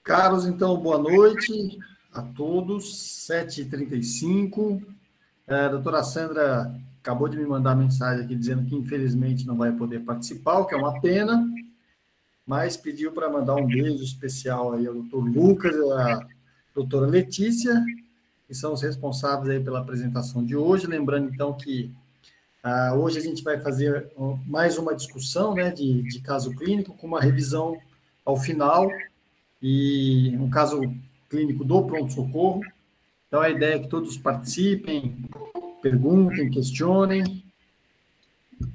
Caros, então, boa noite a todos, 7h35. A doutora Sandra acabou de me mandar mensagem aqui dizendo que, infelizmente, não vai poder participar, o que é uma pena, mas pediu para mandar um beijo especial aí ao doutor Lucas e à doutora Letícia, que são os responsáveis aí pela apresentação de hoje. Lembrando, então, que hoje a gente vai fazer mais uma discussão, né, de caso clínico, com uma revisão ao final, e um caso clínico do pronto-socorro. Então, a ideia é que todos participem, perguntem, questionem.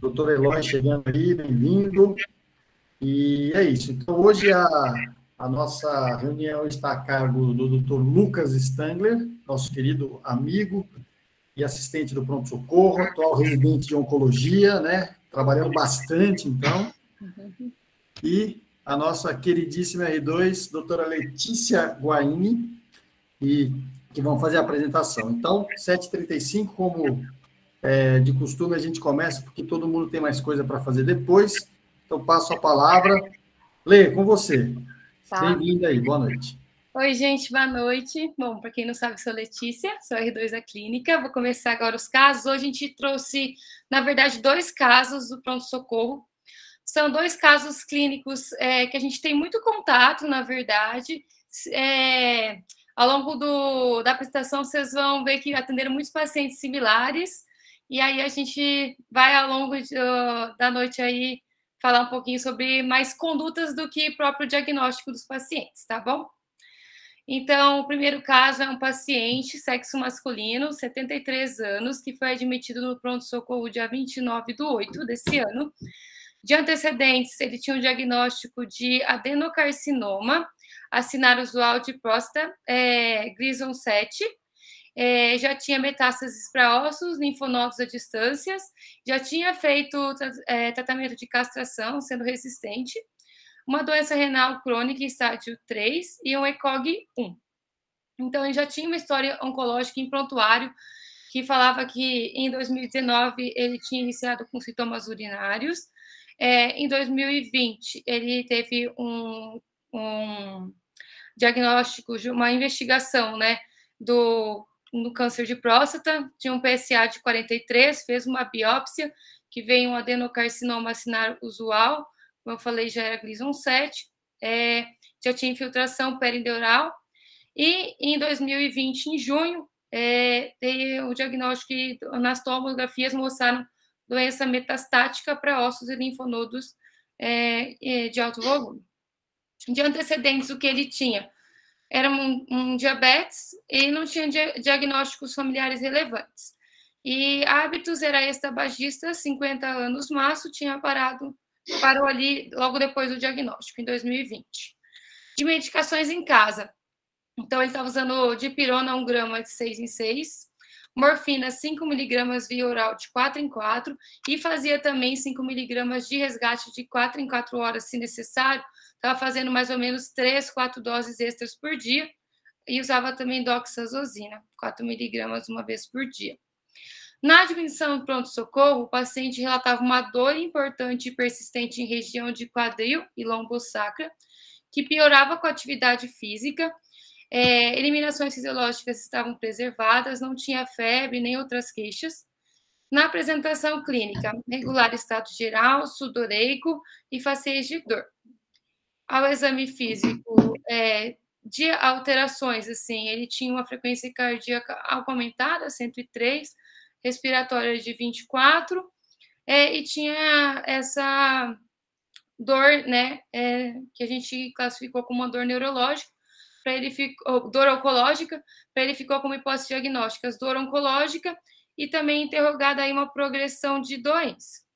Doutor Eloy chegando aí, bem-vindo. E é isso. Então, hoje a nossa reunião está a cargo do doutor Lucas Stangler, nosso querido amigo e assistente do pronto-socorro, atual residente de oncologia, né? Trabalhando bastante, então. E a nossa queridíssima R2, doutora Letícia Guaini, e que vão fazer a apresentação. Então, 7h35, como de costume, a gente começa, porque todo mundo tem mais coisa para fazer depois. Então, passo a palavra. Lê, com você. Tá. Bem-vinda aí, boa noite. Oi, gente, boa noite. Bom, para quem não sabe, sou Letícia, sou R2 da clínica. Vou começar agora os casos. Hoje a gente trouxe, na verdade, 2 casos do pronto-socorro. São 2 casos clínicos que a gente tem muito contato, na verdade. Ao longo da apresentação, vocês vão ver que atenderam muitos pacientes similares. E aí a gente vai, ao longo da noite, aí falar um pouquinho sobre mais condutas do que próprio diagnóstico dos pacientes, tá bom? Então, o primeiro caso é um paciente, sexo masculino, 73 anos, que foi admitido no pronto-socorro dia 29/8 desse ano. De antecedentes, ele tinha um diagnóstico de adenocarcinoma, acinar usual de próstata, Gleason 7, já tinha metástases para ossos, linfonodos a distâncias, já tinha feito tratamento de castração, sendo resistente, uma doença renal crônica estágio 3 e um ECOG 1. Então, ele já tinha uma história oncológica em prontuário, que falava que em 2019 ele tinha iniciado com sintomas urinários. Em 2020, ele teve um diagnóstico, de uma investigação, né, no câncer de próstata, tinha um PSA de 43, fez uma biópsia, que veio um adenocarcinoma acinar usual, como eu falei, já era Gleason 7, já tinha infiltração peridural, e em 2020, em junho, o diagnóstico e nas tomografias mostraram doença metastática para ossos e linfonodos de alto volume. De antecedentes, o que ele tinha? Era um diabetes e não tinha diagnósticos familiares relevantes. E hábitos, era ex-tabagista, 50 anos, maço, parou ali logo depois do diagnóstico, em 2020. De medicações em casa. Então, ele estava usando dipirona 1 grama de 6 em 6, morfina 5 miligramas via oral de 4 em 4, e fazia também 5 miligramas de resgate de 4 em 4 horas, se necessário. Estava fazendo mais ou menos 3, 4 doses extras por dia, e usava também doxazosina, 4 miligramas uma vez por dia. Na admissão do pronto-socorro, o paciente relatava uma dor importante e persistente em região de quadril e lombosacra, que piorava com a atividade física. Eliminações fisiológicas estavam preservadas, não tinha febre nem outras queixas. Na apresentação clínica, regular estado geral, sudoreico e facies de dor. Ao exame físico, de alterações, assim, ele tinha uma frequência cardíaca algo aumentada, 103, respiratória de 24, e tinha essa dor, né, que a gente classificou como uma dor neurológica, dor oncológica, para ele ficou como hipótese diagnóstica, dor oncológica, e também interrogada aí uma progressão de doença.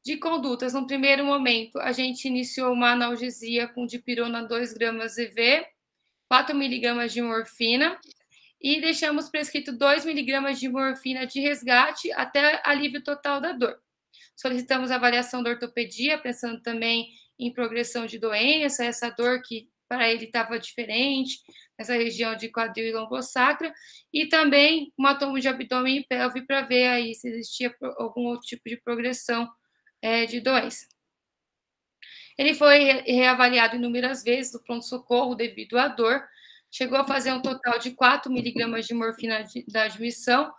De condutas, no primeiro momento, a gente iniciou uma analgesia com dipirona 2 gramas EV, 4 miligramas de morfina, e deixamos prescrito 2 miligramas de morfina de resgate até alívio total da dor. Solicitamos avaliação da ortopedia, pensando também em progressão de doença, essa dor que para ele estava diferente, nessa região de quadril e lombosacra, e também uma tomo de abdômen e pelve para ver aí se existia algum outro tipo de progressão de doença. Ele foi reavaliado inúmeras vezes no pronto-socorro devido à dor, chegou a fazer um total de 4 miligramas de morfina da admissão,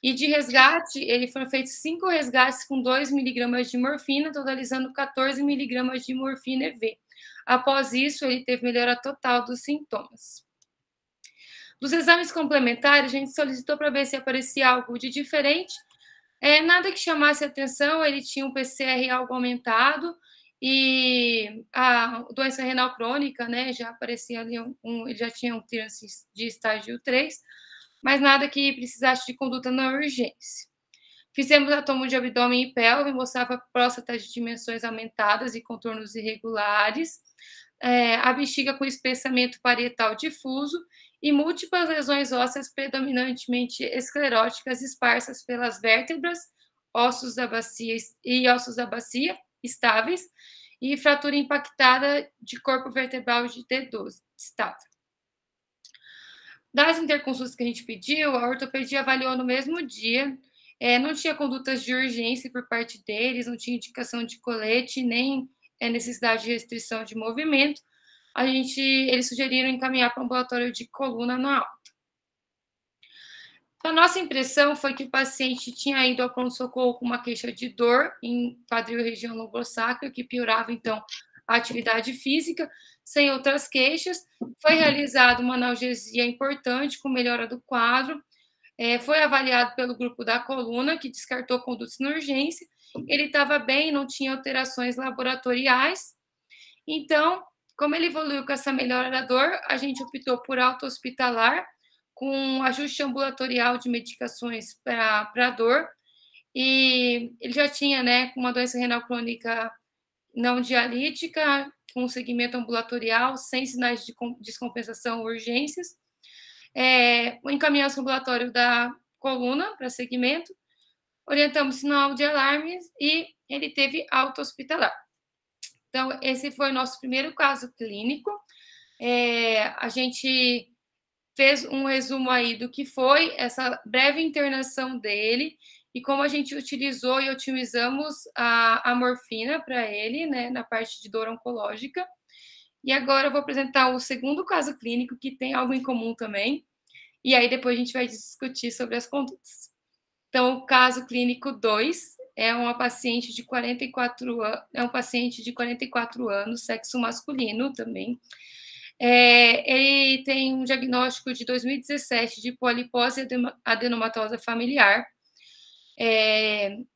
e de resgate, ele foram feitos 5 resgates com 2 miligramas de morfina, totalizando 14 miligramas de morfina EV. Após isso, ele teve melhora total dos sintomas. Dos exames complementares, a gente solicitou para ver se aparecia algo de diferente. Nada que chamasse atenção, ele tinha um PCR algo aumentado, e a doença renal crônica, né, já aparecia ali, ele já tinha um clearance de estágio 3, mas nada que precisasse de conduta na urgência. Fizemos a tomo de abdômen e pelve, mostrava próstata de dimensões aumentadas e contornos irregulares, a bexiga com espessamento parietal difuso e múltiplas lesões ósseas predominantemente escleróticas esparsas pelas vértebras, ossos da bacia estáveis, e fratura impactada de corpo vertebral de T12 estável. Das interconsultas que a gente pediu, a ortopedia avaliou no mesmo dia, não tinha condutas de urgência por parte deles, não tinha indicação de colete, nem necessidade de restrição de movimento. Eles sugeriram encaminhar para um ambulatório de coluna na alta. A nossa impressão foi que o paciente tinha ido ao pronto-socorro com uma queixa de dor em quadril e região lombosacra, que piorava, então, a atividade física, sem outras queixas. Foi realizada uma analgesia importante, com melhora do quadro. Foi avaliado pelo grupo da coluna, que descartou condutas na urgência. Ele estava bem, não tinha alterações laboratoriais. Então, como ele evoluiu com essa melhora da dor, a gente optou por alta hospitalar, com ajuste ambulatorial de medicações para a dor. E ele já tinha, né, uma doença renal crônica não dialítica, com segmento ambulatorial, sem sinais de descompensação ou urgências. Encaminhamos o ambulatório da coluna para segmento, orientamos sinal de alarmes e ele teve alta hospitalar. Então, esse foi o nosso primeiro caso clínico. A gente fez um resumo aí do que foi essa breve internação dele e como a gente utilizou e otimizamos a morfina para ele, né, na parte de dor oncológica. E agora eu vou apresentar o segundo caso clínico, que tem algo em comum também, e aí depois a gente vai discutir sobre as condutas. Então, o caso clínico 2 é uma paciente de 44 anos, é um paciente de 44 anos, sexo masculino também. Ele tem um diagnóstico de 2017 de polipose adenomatosa familiar. Em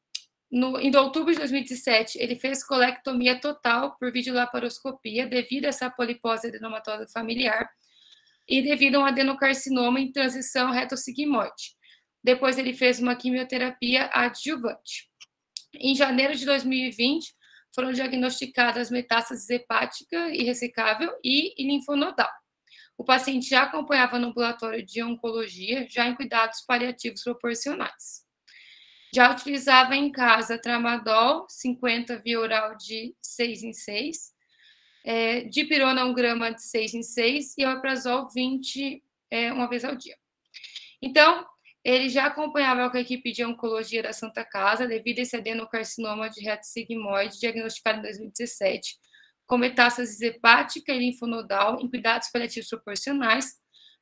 outubro de 2017, ele fez colectomia total por videolaparoscopia devido a essa polipose adenomatosa familiar e devido a um adenocarcinoma em transição retossigmoide. Depois ele fez uma quimioterapia adjuvante. Em janeiro de 2020, foram diagnosticadas metástase hepática irressecável e linfonodal. O paciente já acompanhava no ambulatório de oncologia, já em cuidados paliativos proporcionais. Já utilizava em casa tramadol 50 via oral de 6 em 6, dipirona 1 grama de 6 em 6 e omeprazol 20 uma vez ao dia. Então, ele já acompanhava com a equipe de oncologia da Santa Casa devido a esse adenocarcinoma de reto sigmoide diagnosticado em 2017, com metástase hepática e linfonodal em cuidados paliativos proporcionais.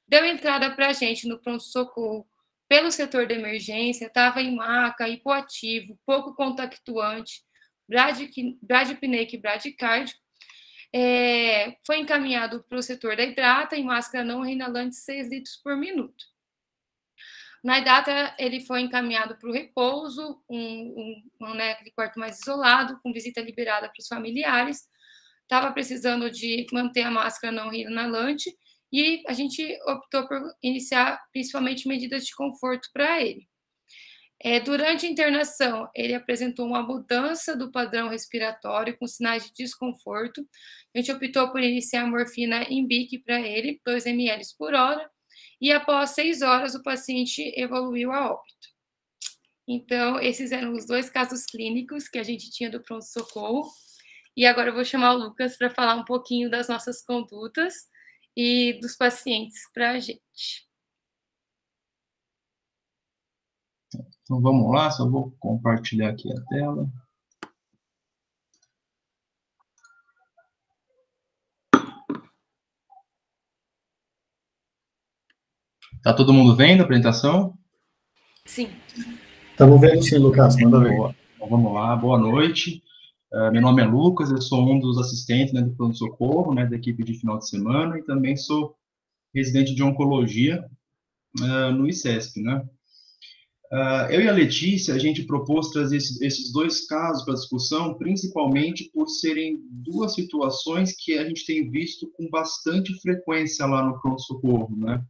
Deu entrada para a gente no pronto-socorro pelo setor de emergência, estava em maca, hipoativo, pouco contactuante, bradipneico e bradicárdio. Foi encaminhado para o setor da hidrata em máscara não reinalante 6 litros por minuto. Na data, ele foi encaminhado para o repouso, aquele quarto mais isolado, com visita liberada para os familiares. Estava precisando de manter a máscara não inalante e a gente optou por iniciar principalmente medidas de conforto para ele. Durante a internação, ele apresentou uma mudança do padrão respiratório com sinais de desconforto. A gente optou por iniciar a morfina em BIC para ele, 2 ml por hora, e após 6 horas o paciente evoluiu a óbito. Então, esses eram os 2 casos clínicos que a gente tinha do pronto-socorro. E agora eu vou chamar o Lucas para falar um pouquinho das nossas condutas e dos pacientes para a gente. Então, vamos lá, só vou compartilhar aqui a tela. Tá todo mundo vendo a apresentação? Sim. Estamos vendo sim, Lucas, manda ver. Então, vamos lá, boa noite. Meu nome é Lucas, eu sou um dos assistentes, né, do pronto-socorro, né, da equipe de final de semana, e também sou residente de oncologia no ICESP, né. Eu e a Letícia, a gente propôs trazer esses dois casos para discussão, principalmente por serem duas situações que a gente tem visto com bastante frequência lá no pronto-socorro, né.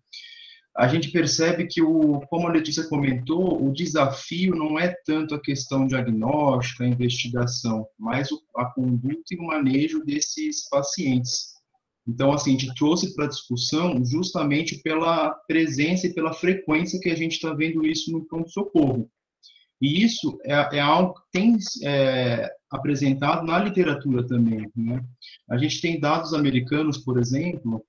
A gente percebe que, como a Letícia comentou, o desafio não é tanto a questão diagnóstica, a investigação, mas a conduta e o manejo desses pacientes. Então, assim, a gente trouxe para a discussão justamente pela presença e pela frequência que a gente está vendo isso no pronto-socorro. E isso é algo que tem apresentado na literatura também, né? A gente tem dados americanos, por exemplo,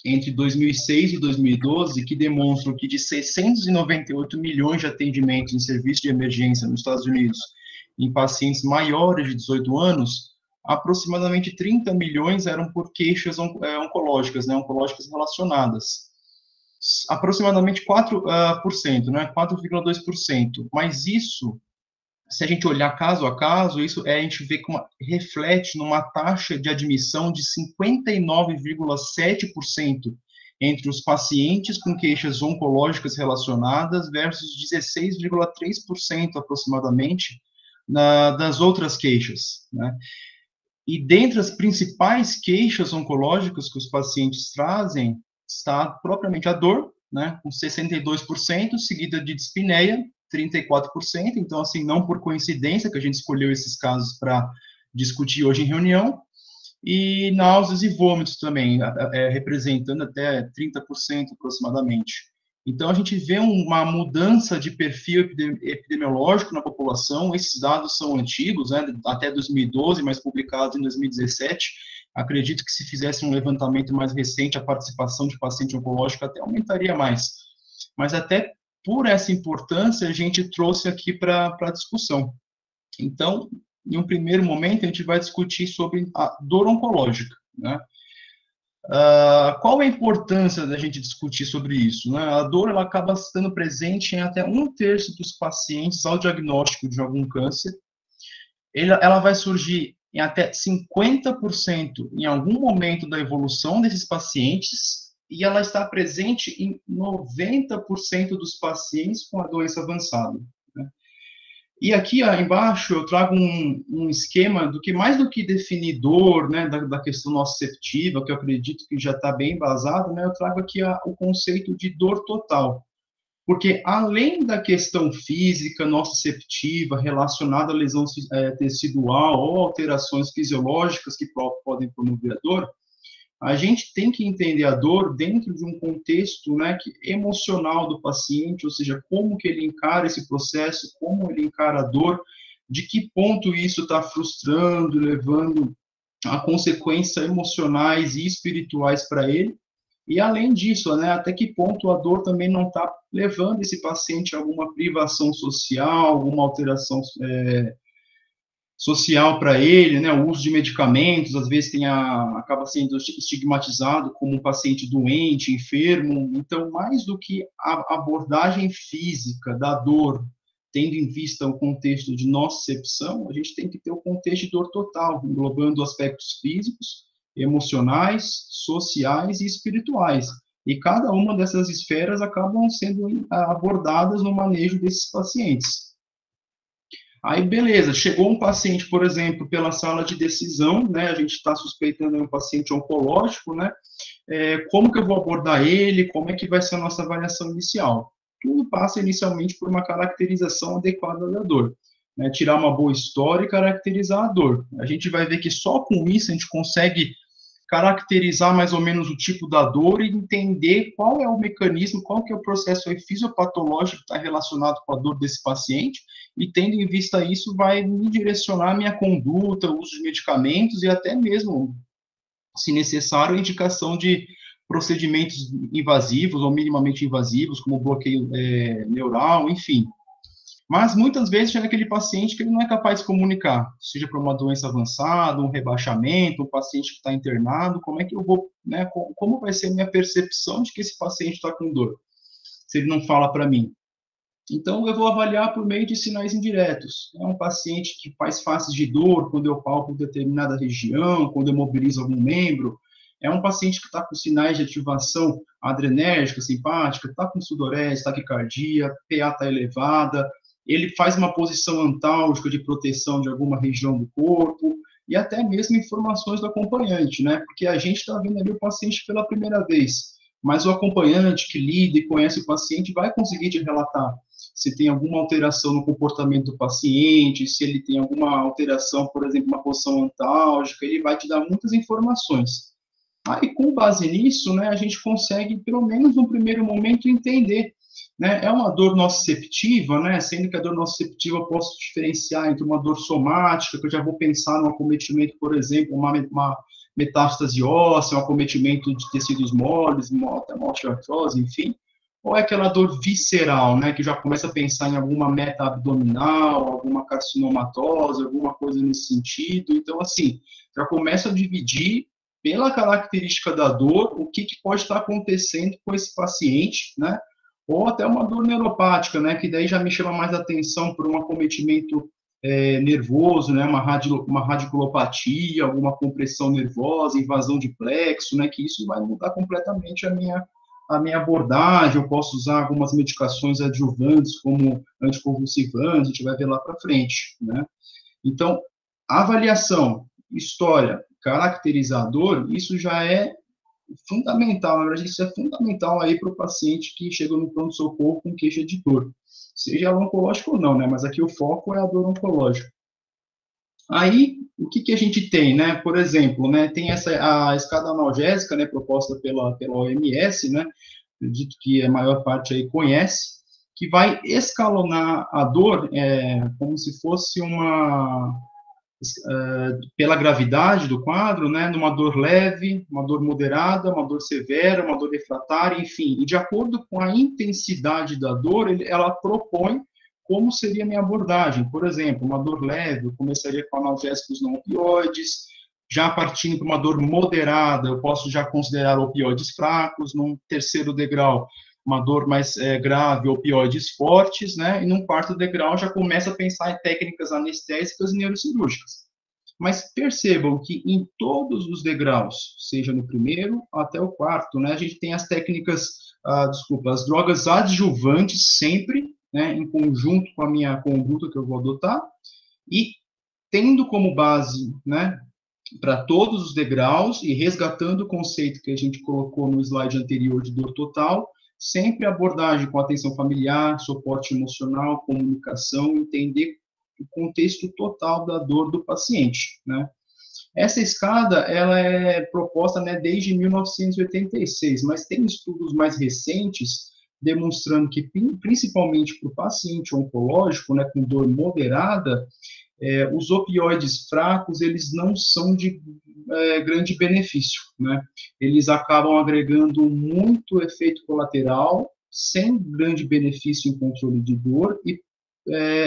entre 2006 e 2012, que demonstram que de 698 milhões de atendimentos em serviço de emergência nos Estados Unidos em pacientes maiores de 18 anos, aproximadamente 30 milhões eram por queixas oncológicas, né, oncológicas relacionadas. Aproximadamente 4%, né, 4,2%. Mas isso, se a gente olhar caso a caso, isso a gente vê como reflete numa taxa de admissão de 59,7% entre os pacientes com queixas oncológicas relacionadas versus 16,3% aproximadamente das outras queixas, né? E dentre as principais queixas oncológicas que os pacientes trazem, está propriamente a dor, né, com 62%, seguida de dispneia, 34%, então, assim, não por coincidência que a gente escolheu esses casos para discutir hoje em reunião, e náuseas e vômitos também, representando até 30% aproximadamente. Então, a gente vê uma mudança de perfil epidemiológico na população, esses dados são antigos, né, até 2012, mas publicados em 2017, acredito que se fizesse um levantamento mais recente, a participação de paciente oncológico até aumentaria mais. Mas até por essa importância, a gente trouxe aqui para a discussão. Então, em um primeiro momento, a gente vai discutir sobre a dor oncológica, né? Qual a importância da gente discutir sobre isso, né? A dor, ela acaba estando presente em até 1/3 dos pacientes ao diagnóstico de algum câncer. Ela vai surgir em até 50% em algum momento da evolução desses pacientes, e ela está presente em 90% dos pacientes com a doença avançada, né? E aqui embaixo eu trago um esquema do que, mais do que definir dor, né, da questão nociceptiva, que eu acredito que já está bem embasado, né, eu trago aqui o conceito de dor total. Porque além da questão física, nociceptiva, relacionada à lesão tecidual ou alterações fisiológicas que podem promover a dor, a gente tem que entender a dor dentro de um contexto, né, emocional do paciente, ou seja, como que ele encara esse processo, como ele encara a dor, de que ponto isso está frustrando, levando a consequências emocionais e espirituais para ele, e além disso, né, até que ponto a dor também não está levando esse paciente a alguma privação social, alguma alteração social para ele, né, o uso de medicamentos, às vezes acaba sendo estigmatizado como um paciente doente, enfermo. Então, mais do que a abordagem física da dor, tendo em vista o contexto de nocicepção, a gente tem que ter o contexto de dor total, englobando aspectos físicos, emocionais, sociais e espirituais. E cada uma dessas esferas acabam sendo abordadas no manejo desses pacientes. Aí, beleza, chegou um paciente, por exemplo, pela sala de decisão, né, a gente está suspeitando um paciente oncológico, né, como que eu vou abordar ele, como é que vai ser a nossa avaliação inicial? Tudo passa inicialmente por uma caracterização adequada da dor, né, tirar uma boa história e caracterizar a dor. A gente vai ver que só com isso a gente consegue caracterizar mais ou menos o tipo da dor e entender qual é o mecanismo, qual que é o processo fisiopatológico que está relacionado com a dor desse paciente, e tendo em vista isso, vai me direcionar a minha conduta, o uso de medicamentos e até mesmo, se necessário, a indicação de procedimentos invasivos ou minimamente invasivos, como bloqueio neural, enfim. Mas muitas vezes chega aquele paciente que ele não é capaz de comunicar, seja para uma doença avançada, um rebaixamento, um paciente que está internado, como é que eu vou, né, como vai ser a minha percepção de que esse paciente está com dor? se ele não fala para mim? Então, eu vou avaliar por meio de sinais indiretos. É um paciente que faz faces de dor quando eu palpo determinada região, quando eu mobilizo algum membro. É um paciente que está com sinais de ativação adrenérgica, simpática, está com sudorese, taquicardia, PA está elevada, ele faz uma posição antálgica de proteção de alguma região do corpo, e até mesmo informações do acompanhante, né? Porque a gente está vendo ali o paciente pela primeira vez, mas o acompanhante que lida e conhece o paciente vai conseguir te relatar se tem alguma alteração no comportamento do paciente, se ele tem alguma alteração, por exemplo, uma posição antálgica, ele vai te dar muitas informações. Aí, com base nisso, né, a gente consegue, pelo menos no primeiro momento, entender, né, é uma dor nociceptiva, né, sendo que a dor nociceptiva eu posso diferenciar entre uma dor somática, que eu já vou pensar no acometimento, por exemplo, uma metástase óssea, um acometimento de tecidos moles, uma artrose, enfim, ou é aquela dor visceral, né, que já começa a pensar em alguma meta-abdominal, alguma carcinomatose, alguma coisa nesse sentido. Então, assim, já começa a dividir pela característica da dor, o que pode estar acontecendo com esse paciente, né, ou até uma dor neuropática, né, que daí já me chama mais atenção por um acometimento nervoso, né, uma radiculopatia, alguma compressão nervosa, invasão de plexo, né, que isso vai mudar completamente a minha abordagem. Eu posso usar algumas medicações adjuvantes, como anticonvulsivantes, a gente vai ver lá para frente, né? Então, avaliação, história, caracterizador, isso já é fundamental, na verdade, isso é fundamental aí para o paciente que chega no pronto-socorro com queixa de dor, seja ela oncológica ou não, né? Mas aqui o foco é a dor oncológica. Aí, o que a gente tem, né? Por exemplo, né, tem a escada analgésica, né, proposta pela OMS, né, acredito que a maior parte aí conhece, que vai escalonar a dor como se fosse pela gravidade do quadro, né, numa dor leve, uma dor moderada, uma dor severa, uma dor refratária, enfim, e de acordo com a intensidade da dor, ela propõe como seria a minha abordagem. Por exemplo, uma dor leve, eu começaria com analgésicos não opioides, já partindo para uma dor moderada, eu posso já considerar opioides fracos, num terceiro degrau, uma dor mais grave, opioides fortes, né, e num quarto degrau já começa a pensar em técnicas anestésicas e neurocirúrgicas. Mas percebam que em todos os degraus, seja no primeiro até o quarto, né, a gente tem as técnicas, as drogas adjuvantes sempre, né, em conjunto com a minha conduta que eu vou adotar, e tendo como base, né, para todos os degraus, e resgatando o conceito que a gente colocou no slide anterior de dor total, sempre abordagem com atenção familiar, suporte emocional, comunicação, entender o contexto total da dor do paciente, né. Essa escada, ela é proposta, né, desde 1986, mas tem estudos mais recentes demonstrando que, principalmente para o paciente oncológico, né, com dor moderada, os opioides fracos, eles não são de grande benefício, né? Eles acabam agregando muito efeito colateral, sem grande benefício em controle de dor e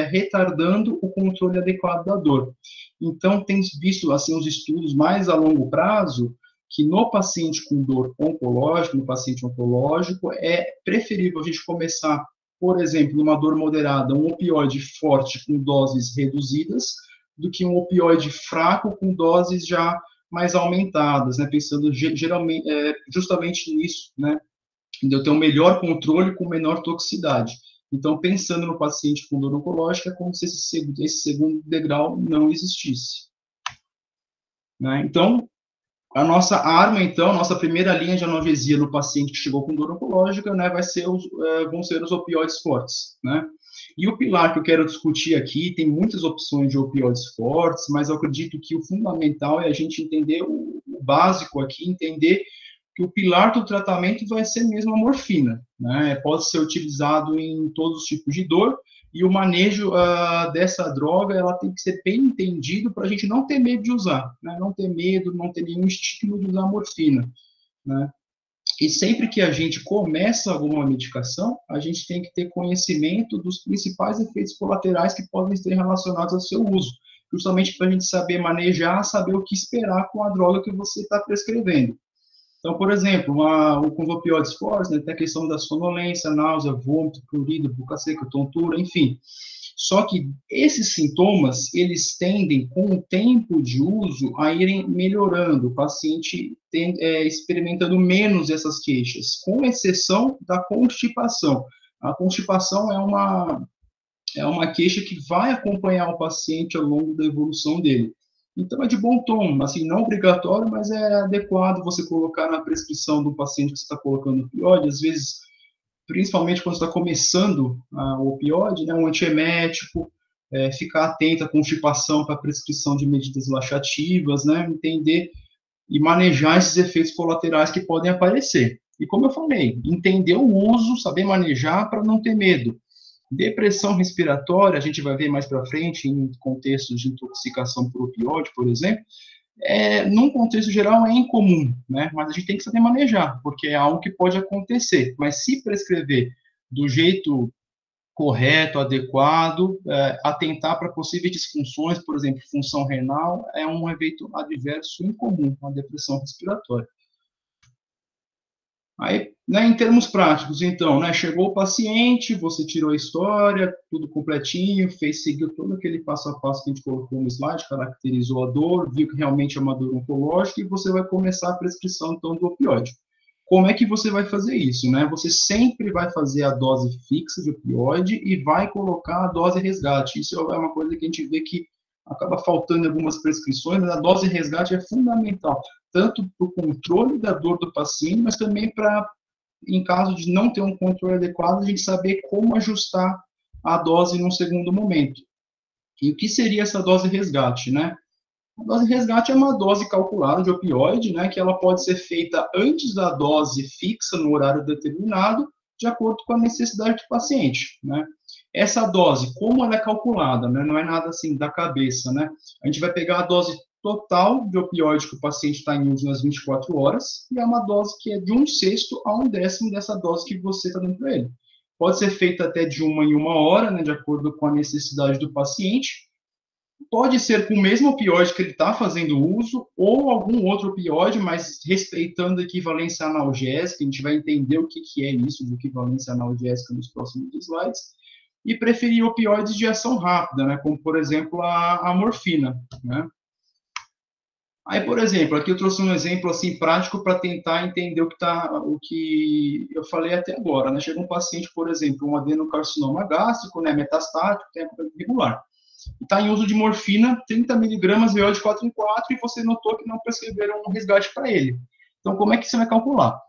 retardando o controle adequado da dor. Então, tem visto, assim, os estudos mais a longo prazo, que no paciente com dor oncológica, no paciente oncológico, é preferível a gente começar, por exemplo, numa dor moderada, um opioide forte com doses reduzidas, do que um opioide fraco com doses já mais aumentadas, né, pensando geralmente, justamente nisso, né, de eu ter um melhor controle com menor toxicidade. Então, pensando no paciente com dor oncológica, é como se esse segundo degrau não existisse, né? Então, a nossa arma, então, nossa primeira linha de analgesia no paciente que chegou com dor oncológica, né, vão ser os opioides fortes, né? E o pilar que eu quero discutir aqui, tem muitas opções de opioides fortes, mas eu acredito que o fundamental é a gente entender o básico aqui, entender que o pilar do tratamento vai ser mesmo a morfina, né? Pode ser utilizado em todos os tipos de dor, e o manejo dessa droga, ela tem que ser bem entendido para a gente não ter medo de usar, né? Não ter medo, não ter nenhum estímulo de usar morfina, né? E sempre que a gente começa alguma medicação, a gente tem que ter conhecimento dos principais efeitos colaterais que podem ser relacionados ao seu uso, justamente para a gente saber manejar, saber o que esperar com a droga que você está prescrevendo. Então, por exemplo, com os opioides fortes, né, tem a questão da sonolência, náusea, vômito, prurido, boca seca, tontura, enfim. Só que esses sintomas, eles tendem, com o tempo de uso, a irem melhorando, o paciente experimentando menos essas queixas, com exceção da constipação. A constipação é uma queixa que vai acompanhar o paciente ao longo da evolução dele. Então, é de bom tom, assim, não obrigatório, mas é adequado você colocar na prescrição do paciente que você está colocando opioide, às vezes, principalmente quando está começando o opioide, né, um antiemético, ficar atento à constipação para a prescrição de medidas laxativas, né, entender e manejar esses efeitos colaterais que podem aparecer. E como eu falei, entender o uso, saber manejar para não ter medo. Depressão respiratória, a gente vai ver mais para frente, em contextos de intoxicação por opioide, por exemplo, num contexto geral é incomum, né? Mas a gente tem que saber manejar, porque é algo que pode acontecer. Mas se prescrever do jeito correto, adequado, atentar para possíveis disfunções, por exemplo, função renal, é um evento adverso incomum, uma depressão respiratória. Aí, né, em termos práticos, então, né, chegou o paciente, você tirou a história, tudo completinho, seguiu todo aquele passo a passo que a gente colocou no slide, caracterizou a dor, viu que realmente é uma dor oncológica, e você vai começar a prescrição, então, do opioide. Como é que você vai fazer isso, né? Você sempre vai fazer a dose fixa de opioide e vai colocar a dose resgate. Isso é uma coisa que a gente vê que acaba faltando em algumas prescrições, mas a dose resgate é fundamental, tanto para o controle da dor do paciente, mas também para, em caso de não ter um controle adequado, a gente saber como ajustar a dose num segundo momento. E o que seria essa dose resgate, né? A dose resgate é uma dose calculada de opioide, né, que ela pode ser feita antes da dose fixa no horário determinado, de acordo com a necessidade do paciente, né? Essa dose, como ela é calculada, né, não é nada assim da cabeça, né? A gente vai pegar a dose total de opioide que o paciente está em uso nas 24 horas, e é uma dose que é de 1/6 a 1/10 dessa dose que você está dando para ele. Pode ser feita até de 1 em 1 hora, né, de acordo com a necessidade do paciente. Pode ser com o mesmo opioide que ele está fazendo uso, ou algum outro opioide, mas respeitando a equivalência analgésica. A gente vai entender o que é isso de equivalência analgésica nos próximos slides. E preferir opioides de ação rápida, né, como, por exemplo, a morfina, né. Aí, por exemplo, aqui eu trouxe um exemplo assim prático para tentar entender o que eu falei até agora, né. Chega um paciente, por exemplo, um adenocarcinoma gástrico, né, metastático, tempo irregular, está em uso de morfina, 30 miligramas VO de 4 em 4, e você notou que não prescreveram um resgate para ele. Então, como é que você vai calcular?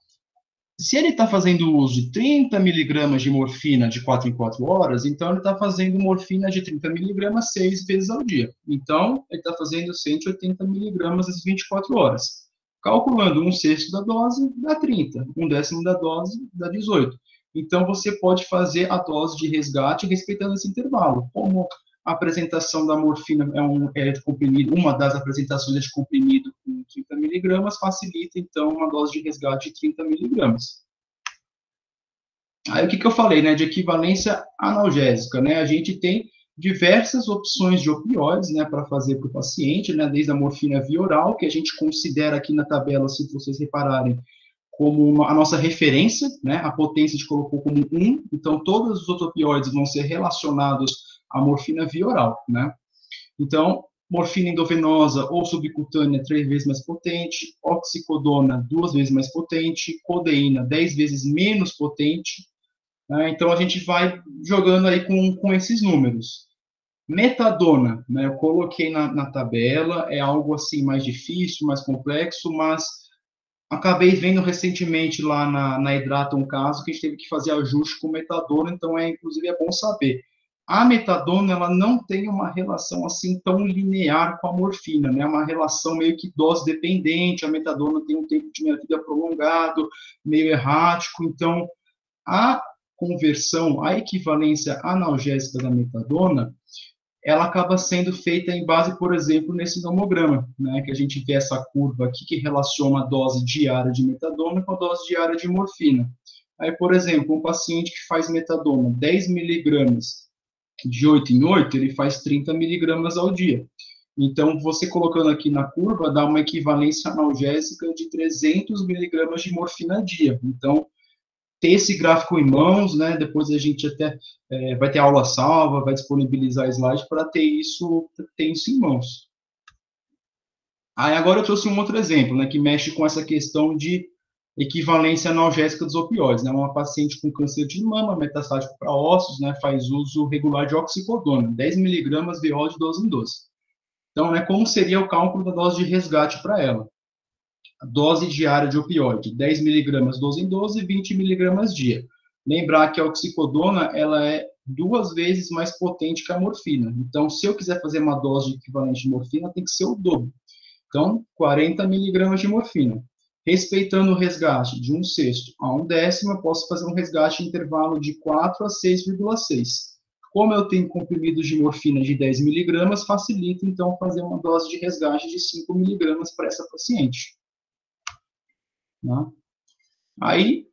Se ele está fazendo uso de 30 miligramas de morfina de 4 em 4 horas, então ele está fazendo morfina de 30 miligramas 6 vezes ao dia. Então, ele está fazendo 180 miligramas às 24 horas. Calculando 1/6 da dose, dá 30. 1/10 da dose, dá 18. Então, você pode fazer a dose de resgate respeitando esse intervalo. Como a apresentação da morfina é de comprimido, uma das apresentações é de comprimido com 30 miligramas, facilita, então, uma dose de resgate de 30 miligramas. Aí, o que eu falei, né, de equivalência analgésica, né, a gente tem diversas opções de opioides, né, para fazer para o paciente, né, desde a morfina via oral, que a gente considera aqui na tabela, se vocês repararem, como a nossa referência, né, a potência a gente colocou como 1, então todos os outros opioides vão ser relacionados à morfina via oral, né. Então, morfina endovenosa ou subcutânea, 3 vezes mais potente, oxicodona, 2 vezes mais potente, codeína, 10 vezes menos potente, né. Então, a gente vai jogando aí com esses números. Metadona, né, eu coloquei na tabela, é algo assim mais difícil, mais complexo, mas acabei vendo recentemente lá na Hidrata um caso que a gente teve que fazer ajuste com metadona, então inclusive é bom saber. A metadona, ela não tem uma relação assim tão linear com a morfina, né? É uma relação meio que dose dependente, a metadona tem um tempo de vida prolongado, meio errático, então a conversão, a equivalência analgésica da metadona, ela acaba sendo feita em base, por exemplo, nesse nomograma, né, que a gente vê essa curva aqui que relaciona a dose diária de metadona com a dose diária de morfina. Aí, por exemplo, um paciente que faz metadona 10 miligramas de 8 em 8, ele faz 30 miligramas ao dia. Então, você colocando aqui na curva, dá uma equivalência analgésica de 300 miligramas de morfina a dia. Então, ter esse gráfico em mãos, né, depois a gente até vai ter aula salva, vai disponibilizar slide para ter isso em mãos. Aí agora eu trouxe um outro exemplo, né, que mexe com essa questão de equivalência analgésica dos opioides, né, uma paciente com câncer de mama, metastático para ossos, né, faz uso regular de oxicodona, 10 miligramas VO de 12 em 12. Então, né, como seria o cálculo da dose de resgate para ela? A dose diária de opioide, 10 miligramas 12 em 12, 20 miligramas dia. Lembrar que a oxicodona, ela é 2 vezes mais potente que a morfina. Então, se eu quiser fazer uma dose equivalente de morfina, tem que ser o dobro. Então, 40 miligramas de morfina. Respeitando o resgate de 1/6 a 1/10, eu posso fazer um resgate em intervalo de 4 a 6,6. Como eu tenho comprimidos de morfina de 10 miligramas, facilita, então, fazer uma dose de resgate de 5 miligramas para essa paciente. Né? Aí,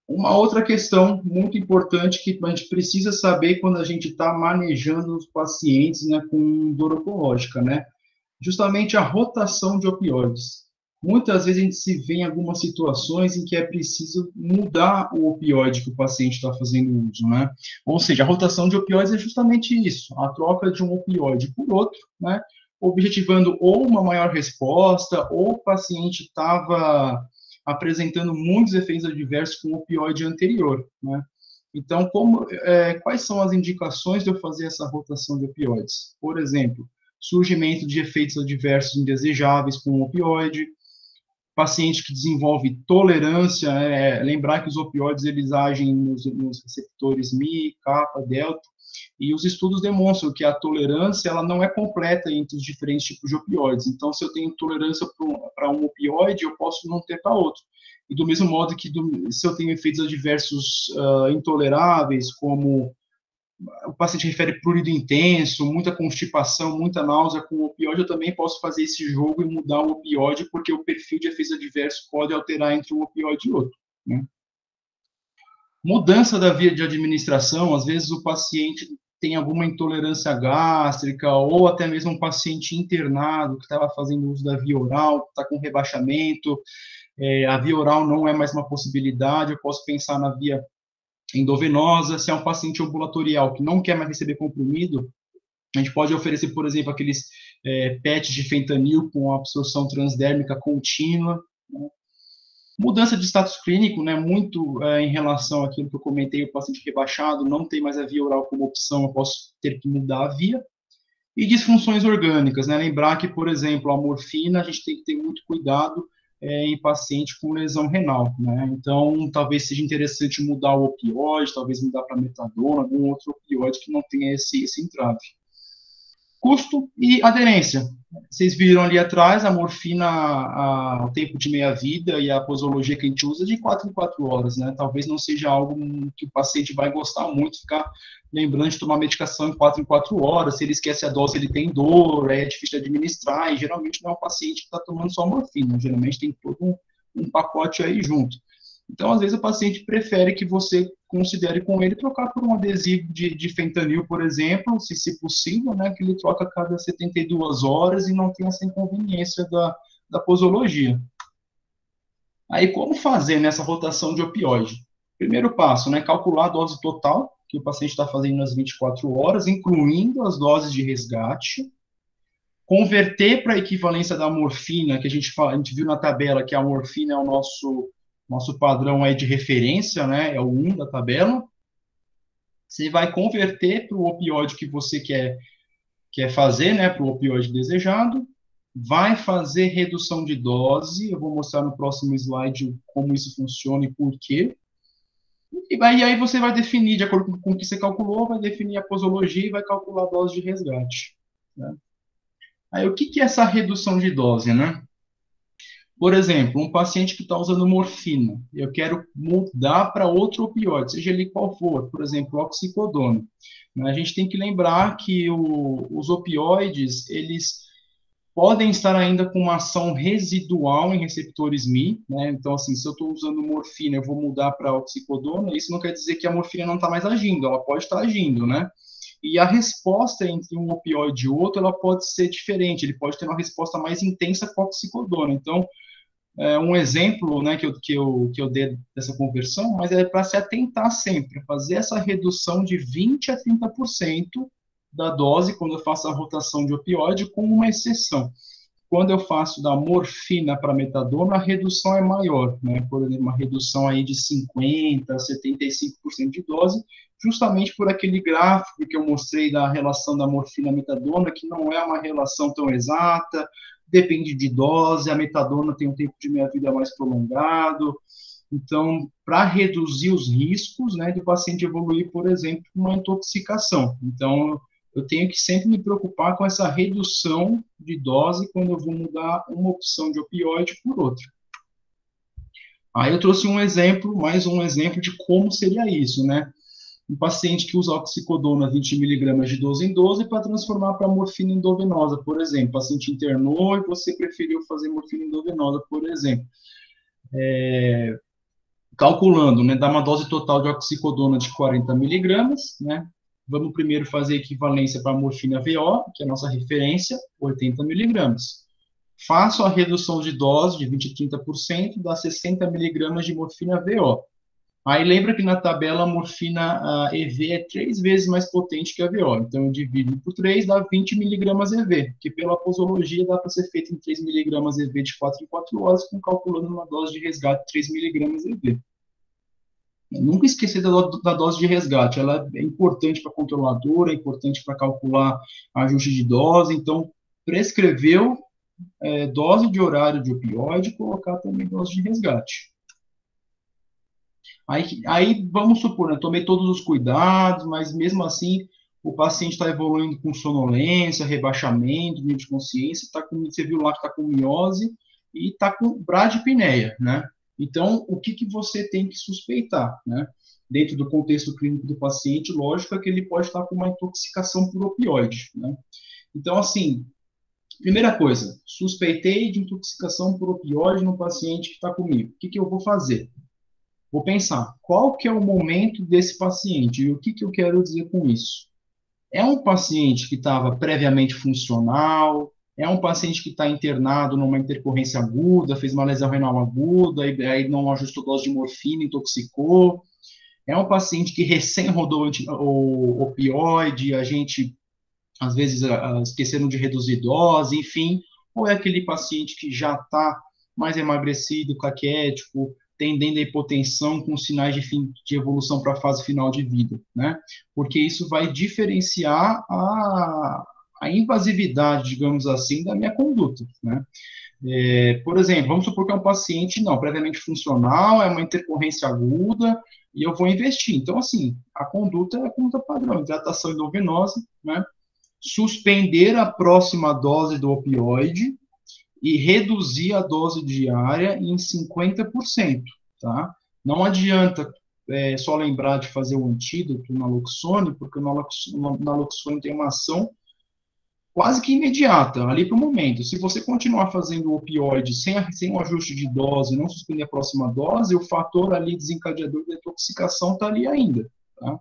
uma outra questão muito importante que a gente precisa saber quando a gente está manejando os pacientes, né, com dor oncológica, né? Justamente a rotação de opioides. Muitas vezes a gente se vê em algumas situações em que é preciso mudar o opioide que o paciente está fazendo uso, né? Ou seja, a rotação de opioides é justamente isso, a troca de um opioide por outro, né? Objetivando ou uma maior resposta, ou o paciente estava apresentando muitos efeitos adversos com o opioide anterior, né? Então, quais são as indicações de eu fazer essa rotação de opioides? Por exemplo, surgimento de efeitos adversos indesejáveis com o opioide, paciente que desenvolve tolerância, lembrar que os opioides eles agem nos receptores Mi, Kappa, Delta, e os estudos demonstram que a tolerância ela não é completa entre os diferentes tipos de opioides. Então, se eu tenho tolerância para um opioide, eu posso não ter para outro. E do mesmo modo que se eu tenho efeitos adversos intoleráveis, como o paciente refere prurido intenso, muita constipação, muita náusea com o opioide, eu também posso fazer esse jogo e mudar o opioide, porque o perfil de efeitos adversos pode alterar entre um opioide e outro, né? Mudança da via de administração, às vezes o paciente tem alguma intolerância gástrica, ou até mesmo um paciente internado que estava fazendo uso da via oral, está com rebaixamento, a via oral não é mais uma possibilidade, eu posso pensar na via endovenosa. Se é um paciente ambulatorial que não quer mais receber comprimido, a gente pode oferecer, por exemplo, aqueles PETs de fentanil com absorção transdérmica contínua, né? Mudança de status clínico, né, muito em relação àquilo que eu comentei, o paciente rebaixado não tem mais a via oral como opção, eu posso ter que mudar a via. E disfunções orgânicas, né, lembrar que, por exemplo, a morfina, a gente tem que ter muito cuidado em paciente com lesão renal, né? Então, talvez seja interessante mudar o opioide, talvez mudar para metadona, algum outro opioide que não tenha esse entrave. Custo e aderência. Vocês viram ali atrás a morfina, o tempo de meia-vida e a posologia que a gente usa de 4 em 4 horas, né? Talvez não seja algo que o paciente vai gostar muito, ficar lembrando de tomar medicação em 4 em 4 horas. Se ele esquece a dose, ele tem dor, é difícil de administrar, e geralmente não é um paciente que está tomando só morfina, geralmente tem todo um pacote aí junto. Então, às vezes, o paciente prefere que você considere com ele trocar por um adesivo de fentanil, por exemplo, se possível, né, que ele troca a cada 72 horas e não tem essa inconveniência da posologia. Aí, como fazer nessa rotação de opioide? Primeiro passo, né, calcular a dose total que o paciente está fazendo nas 24 horas, incluindo as doses de resgate, converter para a equivalência da morfina, que a gente viu na tabela que a morfina é o nosso padrão aí de referência, né, é o 1 da tabela. Você vai converter para o opioide que você quer fazer, né, para o opioide desejado, vai fazer redução de dose, eu vou mostrar no próximo slide como isso funciona e por quê. E aí você vai definir, de acordo com o que você calculou, vai definir a posologia e vai calcular a dose de resgate, né? Aí o que é essa redução de dose, né? Por exemplo, um paciente que está usando morfina, eu quero mudar para outro opioide, seja ele qual for, por exemplo, oxicodona. A gente tem que lembrar que os opioides, eles podem estar ainda com uma ação residual em receptores Mi, né? Então, assim, se eu estou usando morfina, eu vou mudar para oxicodona, isso não quer dizer que a morfina não está mais agindo, ela pode estar agindo, né? E a resposta entre um opioide e outro, ela pode ser diferente, ele pode ter uma resposta mais intensa com a oxicodona. Então, um exemplo, né, que eu dei dessa conversão, mas é para se atentar sempre, fazer essa redução de 20% a 30% da dose quando eu faço a rotação de opioide, com uma exceção. Quando eu faço da morfina para metadona, a redução é maior, né? Por exemplo, uma redução aí de 50% a 75% de dose, justamente por aquele gráfico que eu mostrei da relação da morfina à metadona, que não é uma relação tão exata, depende de dose, a metadona tem um tempo de meia-vida mais prolongado. Então, para reduzir os riscos, né, do paciente evoluir, por exemplo, uma intoxicação. Então, eu tenho que sempre me preocupar com essa redução de dose quando eu vou mudar uma opção de opioide por outra. Aí eu trouxe um exemplo, mais um exemplo de como seria isso, né? Um paciente que usa oxicodona 20 mg de 12 em 12 para transformar para morfina endovenosa, por exemplo. O paciente internou e você preferiu fazer morfina endovenosa, por exemplo. Calculando, né, dá uma dose total de oxicodona de 40 mg, né? Vamos primeiro fazer equivalência para a morfina VO, que é a nossa referência, 80 mg. Faço a redução de dose de 20% a 30%, dá 60 mg de morfina VO. Aí lembra que na tabela a morfina EV é 3 vezes mais potente que a VO. Então eu divido por 3, dá 20 mg EV, que pela posologia dá para ser feito em 3 mg EV de 4 em 4 horas, calculando uma dose de resgate de 3 mg EV. Nunca esquecer da dose de resgate, ela é importante para controladora, é importante para calcular ajuste de dose, então prescreveu dose de horário de opioide, colocar também dose de resgate. Aí vamos supor, né, tomei todos os cuidados, mas mesmo assim o paciente está evoluindo com sonolência, rebaixamento, nível de consciência, você viu lá que está com miose e está com bradipneia, né? Então, o que você tem que suspeitar, né? Dentro do contexto clínico do paciente, lógico é que ele pode estar com uma intoxicação por opioide, né? Então, assim, primeira coisa, suspeitei de intoxicação por opioide no paciente que está comigo. O que eu vou fazer? Vou pensar, qual que é o momento desse paciente e o que eu quero dizer com isso? É um paciente que estava previamente funcional, é um paciente que está internado numa intercorrência aguda, fez uma lesão renal aguda, e aí não ajustou dose de morfina, intoxicou. É um paciente que recém rodou o opioide, a gente, às vezes, esquecendo de reduzir dose, enfim. Ou é aquele paciente que já está mais emagrecido, caquético, tendendo a hipotensão com sinais de evolução para a fase final de vida, né? Porque isso vai diferenciar a invasividade, digamos assim, da minha conduta, né? Por exemplo, vamos supor que é um paciente, previamente funcional, é uma intercorrência aguda, e eu vou investir. Então, assim, a conduta é a conduta padrão, hidratação endovenosa, né? Suspender a próxima dose do opioide e reduzir a dose diária em 50%, tá? Não adianta só lembrar de fazer o antídoto, o naloxone, porque o naloxone tem uma ação quase que imediata, ali para o momento. Se você continuar fazendo o opioide sem um ajuste de dose, não suspender a próxima dose, o fator ali desencadeador da intoxicação está ali ainda, tá?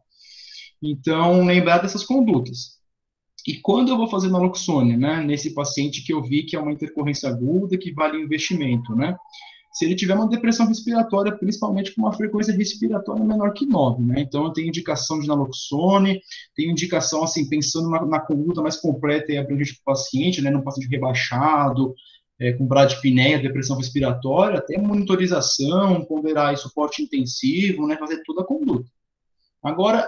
Então, lembrar dessas condutas. E quando eu vou fazer naloxone, né, nesse paciente que eu vi que é uma intercorrência aguda, que vale o investimento, né? Se ele tiver uma depressão respiratória, principalmente com uma frequência respiratória menor que 9, né? Então, eu tenho indicação de naloxone, tenho indicação, assim, pensando na conduta mais completa e abrangente do paciente, né? Num paciente rebaixado, com bradipneia, depressão respiratória, até monitorização, ponderar suporte intensivo, né? Fazer toda a conduta. Agora,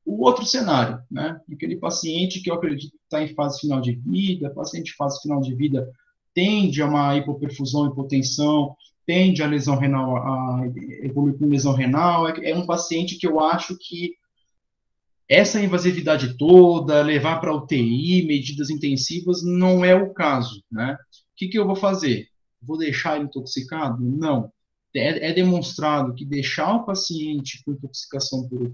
o outro cenário, né? Aquele paciente que eu acredito que está em fase final de vida, paciente em fase final de vida tende a uma hipoperfusão, hipotensão, tende a lesão renal, a evoluir com lesão renal, é um paciente que eu acho que essa invasividade toda, levar para UTI, medidas intensivas, não é o caso, né? O que eu vou fazer? Vou deixar ele intoxicado? Não. É demonstrado que deixar o paciente com intoxicação por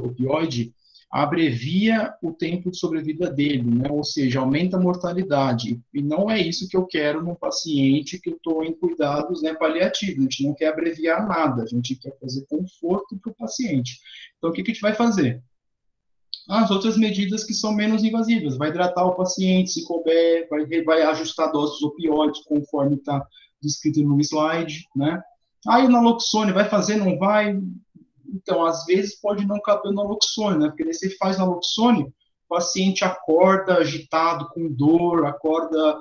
opioide abrevia o tempo de sobrevida dele, né? Ou seja, aumenta a mortalidade. E não é isso que eu quero num paciente que eu estou em cuidados, né, paliativos. A gente não quer abreviar nada, a gente quer fazer conforto para o paciente. Então, o que a gente vai fazer? As outras medidas que são menos invasivas, vai hidratar o paciente, se couber, vai ajustar a dose dos opioides, conforme está descrito no slide, né? Aí o naloxone, vai fazer, não vai? Então, às vezes pode não caber o naloxone, né? Porque daí você faz naloxone, o paciente acorda agitado, com dor, acorda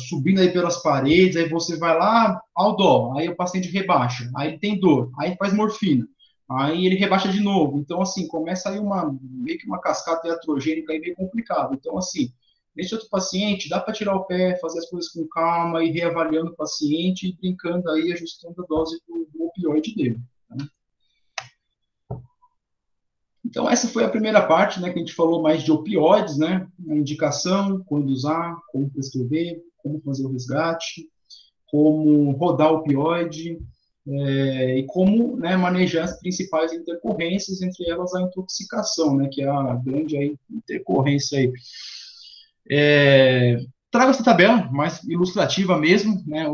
subindo aí pelas paredes, aí você vai lá, ao dó, aí o paciente rebaixa, aí ele tem dor, aí faz morfina, aí ele rebaixa de novo. Então, assim, começa aí meio que uma cascata iatrogênica aí meio complicada. Então, assim, nesse outro paciente, dá para tirar o pé, fazer as coisas com calma, e reavaliando o paciente e brincando aí, ajustando a dose do opioide dele. Né? Então, essa foi a primeira parte, né, que a gente falou mais de opioides, né, a indicação, quando usar, como prescrever, como fazer o resgate, como rodar o opioide, e como, né, manejar as principais intercorrências, entre elas a intoxicação, né, que é a grande aí, intercorrência aí. Trago essa tabela mais ilustrativa mesmo, né,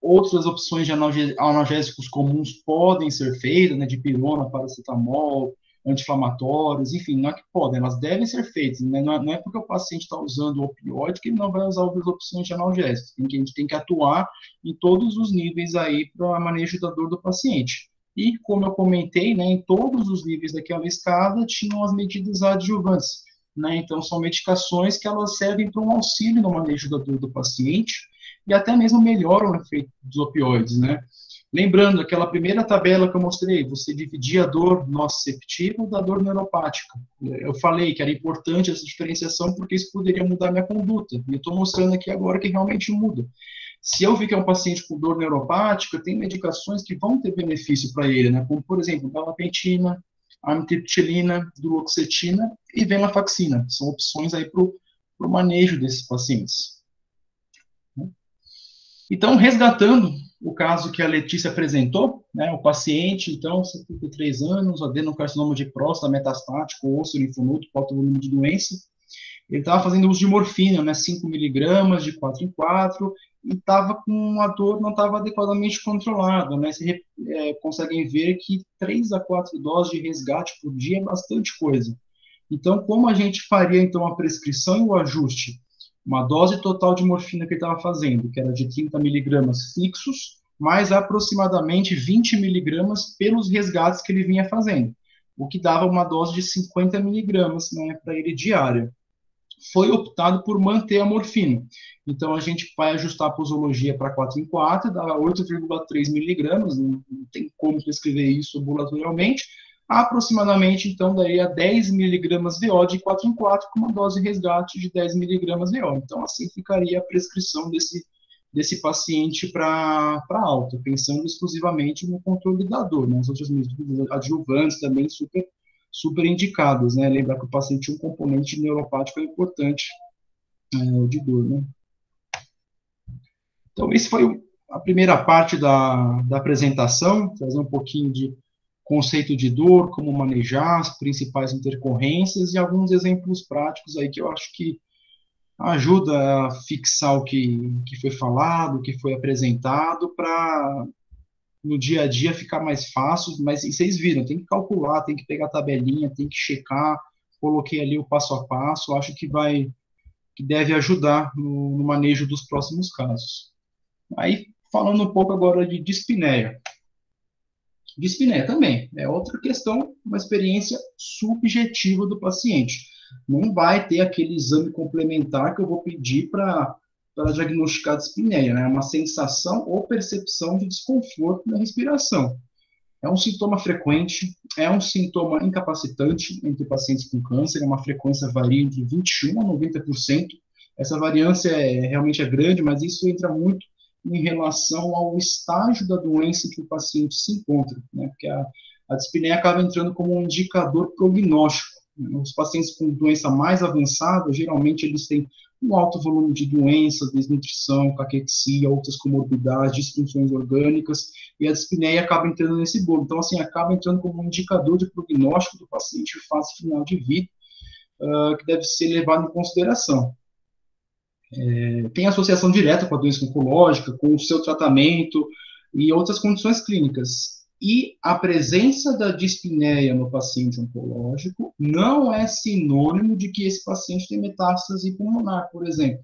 outras opções de analgésicos comuns podem ser feitas, né, de pirona, paracetamol, anti-inflamatórios, enfim, não é que podem, elas devem ser feitas, né? Não é porque o paciente está usando opioide que ele não vai usar outras opções de analgésicos, a gente tem que atuar em todos os níveis aí para manejo da dor do paciente. E, como eu comentei, né, em todos os níveis daquela escada tinham as medidas adjuvantes, né? Então, são medicações que elas servem para um auxílio no manejo da dor do paciente e até mesmo melhoram o efeito dos opioides, né? Lembrando, aquela primeira tabela que eu mostrei, você dividia a dor nociceptiva da dor neuropática. Eu falei que era importante essa diferenciação porque isso poderia mudar minha conduta. E eu estou mostrando aqui agora que realmente muda. Se eu vi que é um paciente com dor neuropática, tem medicações que vão ter benefício para ele, né? Como, por exemplo, gabapentina, amitriptilina, duloxetina e venlafaxina. São opções aí para o manejo desses pacientes. Então, resgatando o caso que a Letícia apresentou, né, o paciente, então, 73 anos, adenocarcinoma de próstata metastático, osso, linfonodo, alto volume de doença, ele estava fazendo uso de morfina, né, 5 miligramas de 4 em 4, e estava com a dor, não estava adequadamente controlada, né, vocês conseguem ver que 3 a 4 doses de resgate por dia é bastante coisa. Então, como a gente faria, então, a prescrição e o ajuste? Uma dose total de morfina que ele estava fazendo, que era de 30 miligramas fixos, mais aproximadamente 20 miligramas pelos resgates que ele vinha fazendo, o que dava uma dose de 50 miligramas, né, para ele diária. Foi optado por manter a morfina. Então, a gente vai ajustar a posologia para 4 em 4, dá 8,3 miligramas, não tem como prescrever isso ambulatorialmente, aproximadamente, então, daria 10 miligramas VO de 4 em 4, com uma dose de resgate de 10 miligramas VO. Então, assim ficaria a prescrição desse paciente para alta, pensando exclusivamente no controle da dor, né? As outras medidas adjuvantes também super indicadas, né? Lembrar que o paciente tinha um componente neuropático importante de dor, né? Então, esse foi a primeira parte da apresentação, trazer um pouquinho de conceito de dor, como manejar, as principais intercorrências e alguns exemplos práticos aí que eu acho que ajuda a fixar o que foi falado, o que foi apresentado, para no dia a dia ficar mais fácil, mas vocês viram, tem que calcular, tem que pegar a tabelinha, tem que checar, coloquei ali o passo a passo, acho que deve ajudar no manejo dos próximos casos. Aí, falando um pouco agora de dispneia. Dispneia também é outra questão, uma experiência subjetiva do paciente. Não vai ter aquele exame complementar que eu vou pedir para diagnosticar dispneia, né? É uma sensação ou percepção de desconforto na respiração. É um sintoma frequente, é um sintoma incapacitante entre pacientes com câncer, uma frequência varia entre 21% a 90%. Essa variância realmente é grande, mas isso entra muito em relação ao estágio da doença que o paciente se encontra, né? Porque a dispneia acaba entrando como um indicador prognóstico. Né? Os pacientes com doença mais avançada, geralmente eles têm um alto volume de doenças, desnutrição, caquexia, outras comorbidades, disfunções orgânicas, e a dispneia acaba entrando nesse bolo. Então, assim, acaba entrando como um indicador de prognóstico do paciente em fase final de vida, que deve ser levado em consideração. Tem associação direta com a doença oncológica, com o seu tratamento e outras condições clínicas. E a presença da dispneia no paciente oncológico não é sinônimo de que esse paciente tem metástase pulmonar, por exemplo.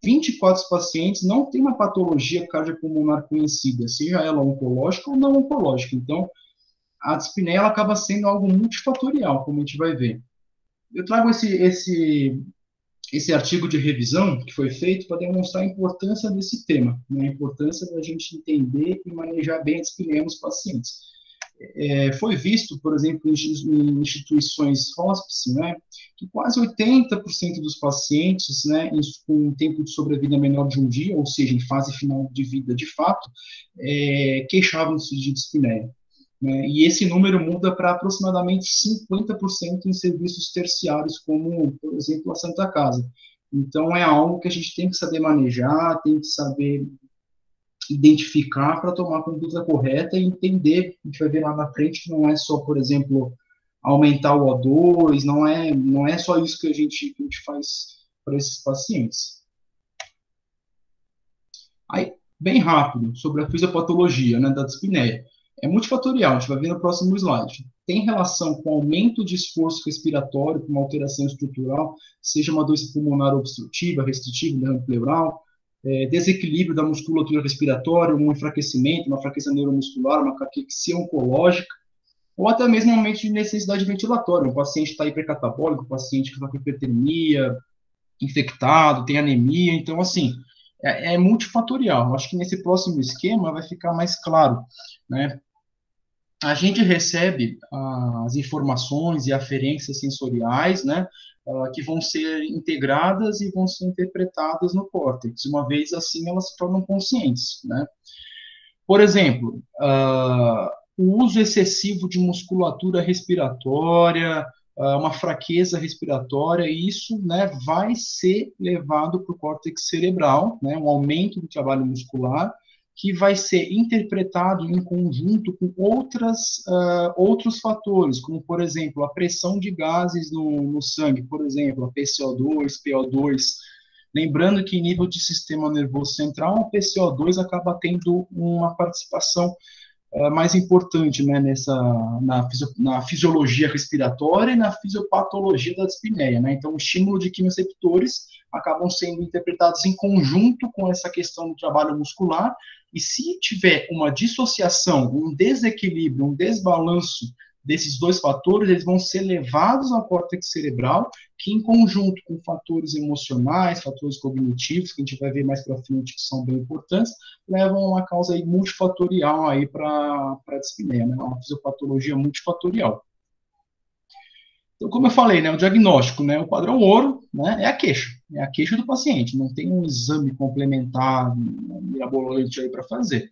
24 pacientes não têm uma patologia cardiopulmonar conhecida, seja ela oncológica ou não oncológica. Então, a dispneia ela acaba sendo algo multifatorial, como a gente vai ver. Eu trago esse artigo de revisão que foi feito para demonstrar a importância desse tema, né? A importância da gente entender e manejar bem a dispneia nos pacientes. Foi visto, por exemplo, em instituições hospice, né, que quase 80% dos pacientes, né, com um tempo de sobrevida menor de um dia, ou seja, em fase final de vida de fato, queixavam-se de dispneia. Né, e esse número muda para aproximadamente 50% em serviços terciários, como, por exemplo, a Santa Casa. Então, é algo que a gente tem que saber manejar, tem que saber identificar para tomar a conduta correta e entender, a gente vai ver lá na frente que não é só, por exemplo, aumentar o O2, não é só isso que a gente faz para esses pacientes. Aí, bem rápido, sobre a fisiopatologia, né, da dispneia. É multifatorial, a gente vai ver no próximo slide. Tem relação com aumento de esforço respiratório, com uma alteração estrutural, seja uma doença pulmonar obstrutiva, restritiva, derrame pleural, desequilíbrio da musculatura respiratória, um enfraquecimento, uma fraqueza neuromuscular, uma caquexia oncológica, ou até mesmo um aumento de necessidade ventilatória. Um paciente está hipercatabólico, um paciente que está com hipertermia, infectado, tem anemia. Então, assim, é multifatorial. Acho que nesse próximo esquema vai ficar mais claro, né? A gente recebe as informações e aferências sensoriais, né, que vão ser integradas e vão ser interpretadas no córtex. Uma vez assim, elas se tornam conscientes, né? Por exemplo, o uso excessivo de musculatura respiratória, uma fraqueza respiratória, isso, né, vai ser levado para o córtex cerebral, né, um aumento do trabalho muscular, que vai ser interpretado em conjunto com outros fatores, como, por exemplo, a pressão de gases no sangue, por exemplo, a PCO2, PO2. Lembrando que em nível de sistema nervoso central, a PCO2 acaba tendo uma participação mais importante, né, na fisiologia respiratória e na fisiopatologia da dispneia, né? Então, o estímulo de quimioreceptores acabam sendo interpretados em conjunto com essa questão do trabalho muscular, e se tiver uma dissociação, um desequilíbrio, um desbalanço desses dois fatores, eles vão ser levados ao córtex cerebral, que em conjunto com fatores emocionais, fatores cognitivos, que a gente vai ver mais para frente, que são bem importantes, levam a uma causa aí multifatorial aí para a dispneia, né? Uma fisiopatologia multifatorial. Então, como eu falei, né, o diagnóstico, né, o padrão ouro, né, é a queixa do paciente, não tem um exame complementar mirabolante aí para fazer.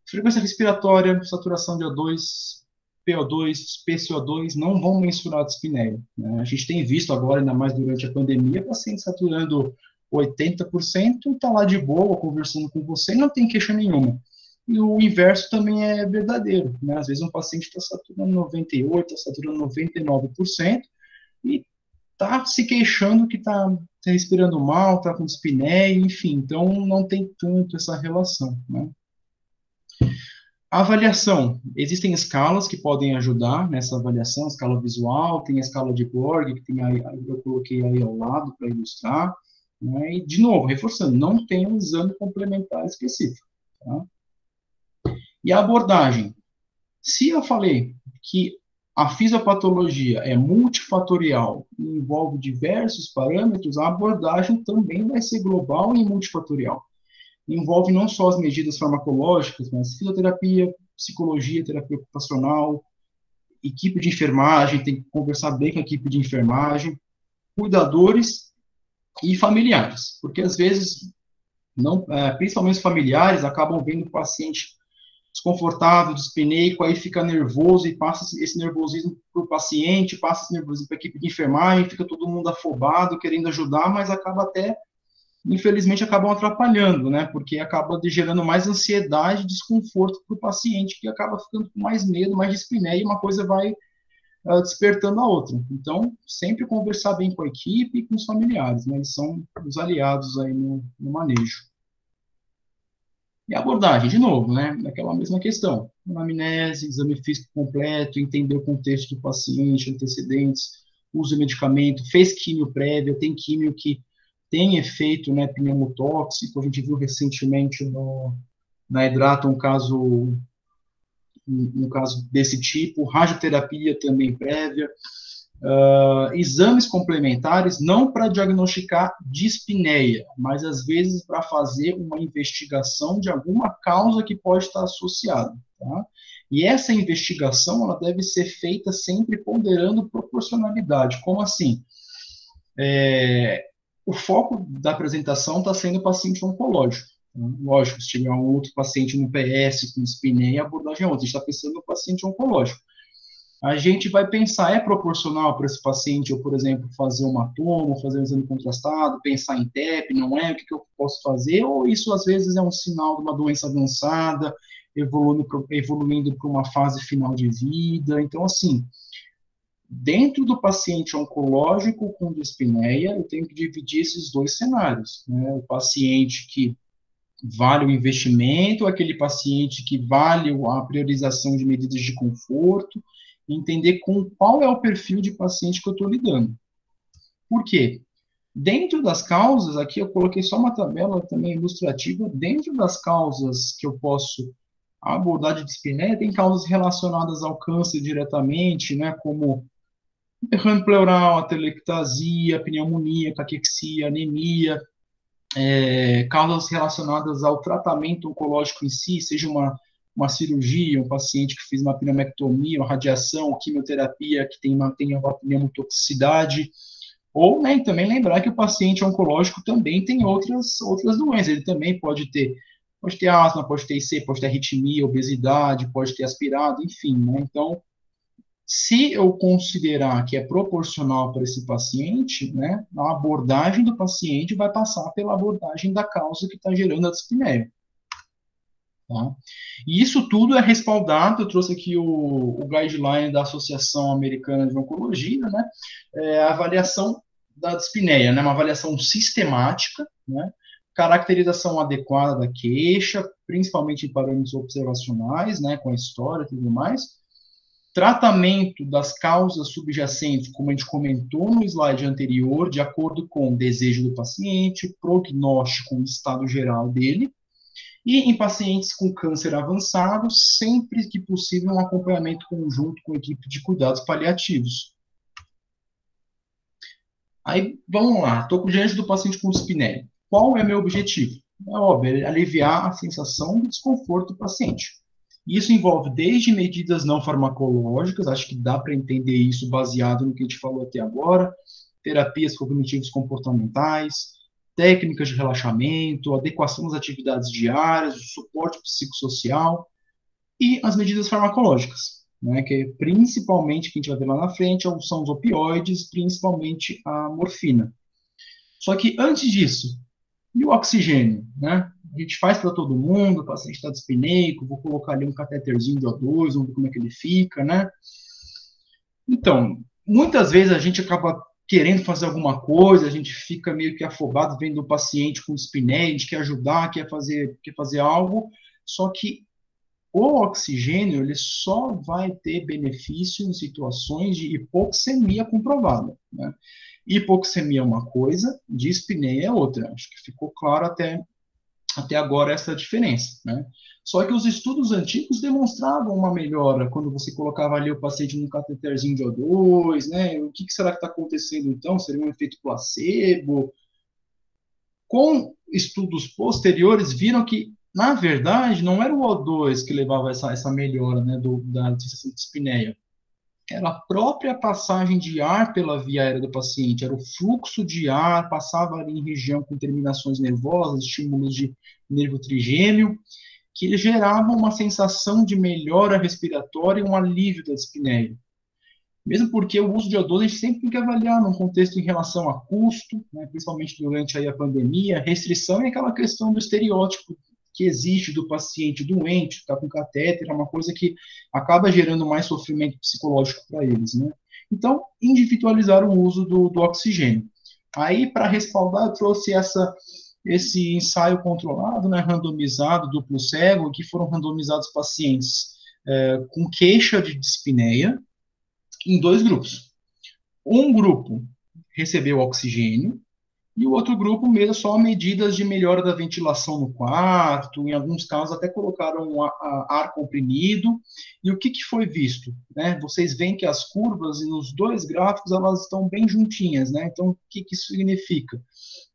Frequência respiratória, saturação de O2, PO2, PCO2 não vão mensurar a dispneia, né? A gente tem visto agora, ainda mais durante a pandemia, pacientes saturando 80% e está lá de boa, conversando com você e não tem queixa nenhuma. E o inverso também é verdadeiro, né? Às vezes um paciente está saturando 98%, está saturando 99% e está se queixando que está respirando mal, está com dispneia, enfim, então não tem tanto essa relação, né? A avaliação, existem escalas que podem ajudar nessa avaliação, escala visual, tem a escala de Borg, que eu coloquei aí ao lado para ilustrar, né? E, de novo, reforçando, não tem um exame complementar específico, tá? E a abordagem, se eu falei que a fisiopatologia é multifatorial e envolve diversos parâmetros, a abordagem também vai ser global e multifatorial. Envolve não só as medidas farmacológicas, mas fisioterapia, psicologia, terapia ocupacional, equipe de enfermagem, tem que conversar bem com a equipe de enfermagem, cuidadores e familiares, porque às vezes, principalmente os familiares, acabam vendo o paciente desconfortável, dispneico, aí fica nervoso e passa esse nervosismo para o paciente, passa esse nervosismo para a equipe de enfermagem, fica todo mundo afobado, querendo ajudar, mas acaba até, infelizmente, acabam atrapalhando, né, porque acaba gerando mais ansiedade e desconforto para o paciente, que acaba ficando com mais medo, mais dispneia, e uma coisa vai despertando a outra. Então, sempre conversar bem com a equipe e com os familiares, né, eles são os aliados aí no manejo. E a abordagem, de novo, né, daquela mesma questão. Anamnese, exame físico completo, entender o contexto do paciente, antecedentes, uso de medicamento, fez químio prévia, tem químio que tem efeito, né, pneumotóxico. A gente viu recentemente na Hidrata um caso desse tipo, radioterapia também prévia, exames complementares, não para diagnosticar dispneia, mas às vezes para fazer uma investigação de alguma causa que pode estar associada, tá? E essa investigação, ela deve ser feita sempre ponderando proporcionalidade. Como assim? O foco da apresentação está sendo o paciente oncológico. Lógico, se tiver um outro paciente no PS com dispneia, a abordagem é outra. A gente está pensando no paciente oncológico. A gente vai pensar, é proporcional para esse paciente, eu, por exemplo, fazer uma tomo, fazer um exame contrastado, pensar em TEP, não é? O que eu posso fazer? Ou isso, às vezes, é um sinal de uma doença avançada, evoluindo para uma fase final de vida. Então, assim, dentro do paciente oncológico com dispneia, eu tenho que dividir esses dois cenários, né? O paciente que vale o investimento, aquele paciente que vale a priorização de medidas de conforto, entender com qual é o perfil de paciente que eu estou lidando. Por quê? Dentro das causas, aqui eu coloquei só uma tabela também ilustrativa, dentro das causas que eu posso abordar de dispneia, tem causas relacionadas ao câncer diretamente, né, como derrame pleural, atelectasia, pneumonia, caquexia, anemia, causas relacionadas ao tratamento oncológico em si, seja uma cirurgia, um paciente que fez uma pneumectomia, uma radiação, quimioterapia que tem uma pneumotoxicidade, ou, né, também lembrar que o paciente oncológico também tem outras doenças, ele também pode ter asma, pode ter IC, pode ter arritmia, obesidade, pode ter aspirado, enfim, né, então, se eu considerar que é proporcional para esse paciente, né, a abordagem do paciente vai passar pela abordagem da causa que está gerando a dispneia. Tá? E isso tudo é respaldado, eu trouxe aqui o guideline da Associação Americana de Oncologia, né, a avaliação da dispneia, né, uma avaliação sistemática, né, caracterização adequada da queixa, principalmente em parâmetros observacionais, né, com a história e tudo mais, tratamento das causas subjacentes, como a gente comentou no slide anterior, de acordo com o desejo do paciente, prognóstico, o estado geral dele, e em pacientes com câncer avançado, sempre que possível, um acompanhamento conjunto com a equipe de cuidados paliativos. Aí, vamos lá, estou diante do paciente com dispneia. Qual é meu objetivo? É óbvio, aliviar a sensação de desconforto do paciente. Isso envolve desde medidas não farmacológicas, acho que dá para entender isso baseado no que a gente falou até agora, terapias cognitivas comportamentais, técnicas de relaxamento, adequação das atividades diárias, o suporte psicossocial e as medidas farmacológicas, né, que é principalmente, que a gente vai ver lá na frente, são os opioides, principalmente a morfina. Só que antes disso, e o oxigênio, né? A gente faz para todo mundo, o paciente está dispneico, vou colocar ali um catéterzinho de O2, vamos ver como é que ele fica, né? Então, muitas vezes a gente acaba querendo fazer alguma coisa, a gente fica meio que afobado vendo o paciente com dispneia, a gente quer ajudar, quer fazer algo, só que o oxigênio, ele só vai ter benefício em situações de hipoxemia comprovada, né? Hipoxemia é uma coisa, dispneia é outra. Acho que ficou claro até agora essa diferença, né? Só que os estudos antigos demonstravam uma melhora quando você colocava ali o paciente num cateterzinho de O2, né? O que será que está acontecendo então? Seria um efeito placebo? Com estudos posteriores, viram que, na verdade, não era o O2 que levava essa melhora, né, da sensação de dispneia. Era a própria passagem de ar pela via aérea do paciente, era o fluxo de ar, passava ali em região com terminações nervosas, estímulos de nervo trigêmeo, que geravam uma sensação de melhora respiratória e um alívio da dispneia. Mesmo porque o uso de O2 a gente sempre tem que avaliar num contexto em relação a custo, né, principalmente durante aí a pandemia, restrição e aquela questão do estereótipo que existe do paciente doente, que está com catéter, é uma coisa que acaba gerando mais sofrimento psicológico para eles, né? Então, individualizar o uso do oxigênio. Aí, para respaldar, eu trouxe esse ensaio controlado, né, randomizado, duplo cego, que foram randomizados pacientes com queixa de dispneia em 2 grupos. Um grupo recebeu oxigênio e o outro grupo mesmo só medidas de melhora da ventilação no quarto, em alguns casos até colocaram ar comprimido. E o que foi visto? Né? Vocês veem que as curvas nos 2 gráficos elas estão bem juntinhas, né? Então o que isso significa?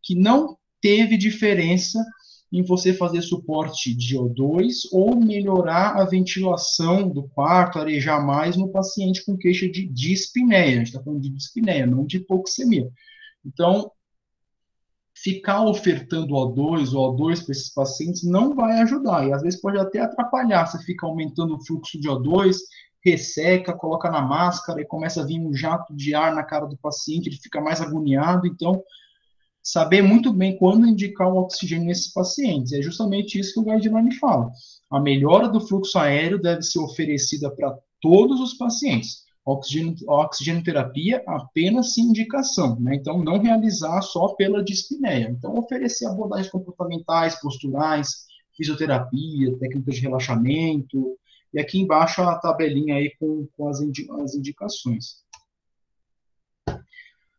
Que não teve diferença em você fazer suporte de O2 ou melhorar a ventilação do quarto, arejar mais no paciente com queixa de dispneia. A gente está falando de dispneia, não de hipoxemia. Então, ficar ofertando O2 ou O2 para esses pacientes não vai ajudar, e às vezes pode até atrapalhar. Você fica aumentando o fluxo de O2, resseca, coloca na máscara e começa a vir um jato de ar na cara do paciente, ele fica mais agoniado. Então, saber muito bem quando indicar o oxigênio nesses pacientes. É justamente isso que o guideline fala. A melhora do fluxo aéreo deve ser oferecida para todos os pacientes. Oxigenoterapia apenas sem indicação, né? Então, não realizar só pela dispneia. Então, oferecer abordagens comportamentais, posturais, fisioterapia, técnicas de relaxamento, e aqui embaixo a tabelinha aí com as indicações.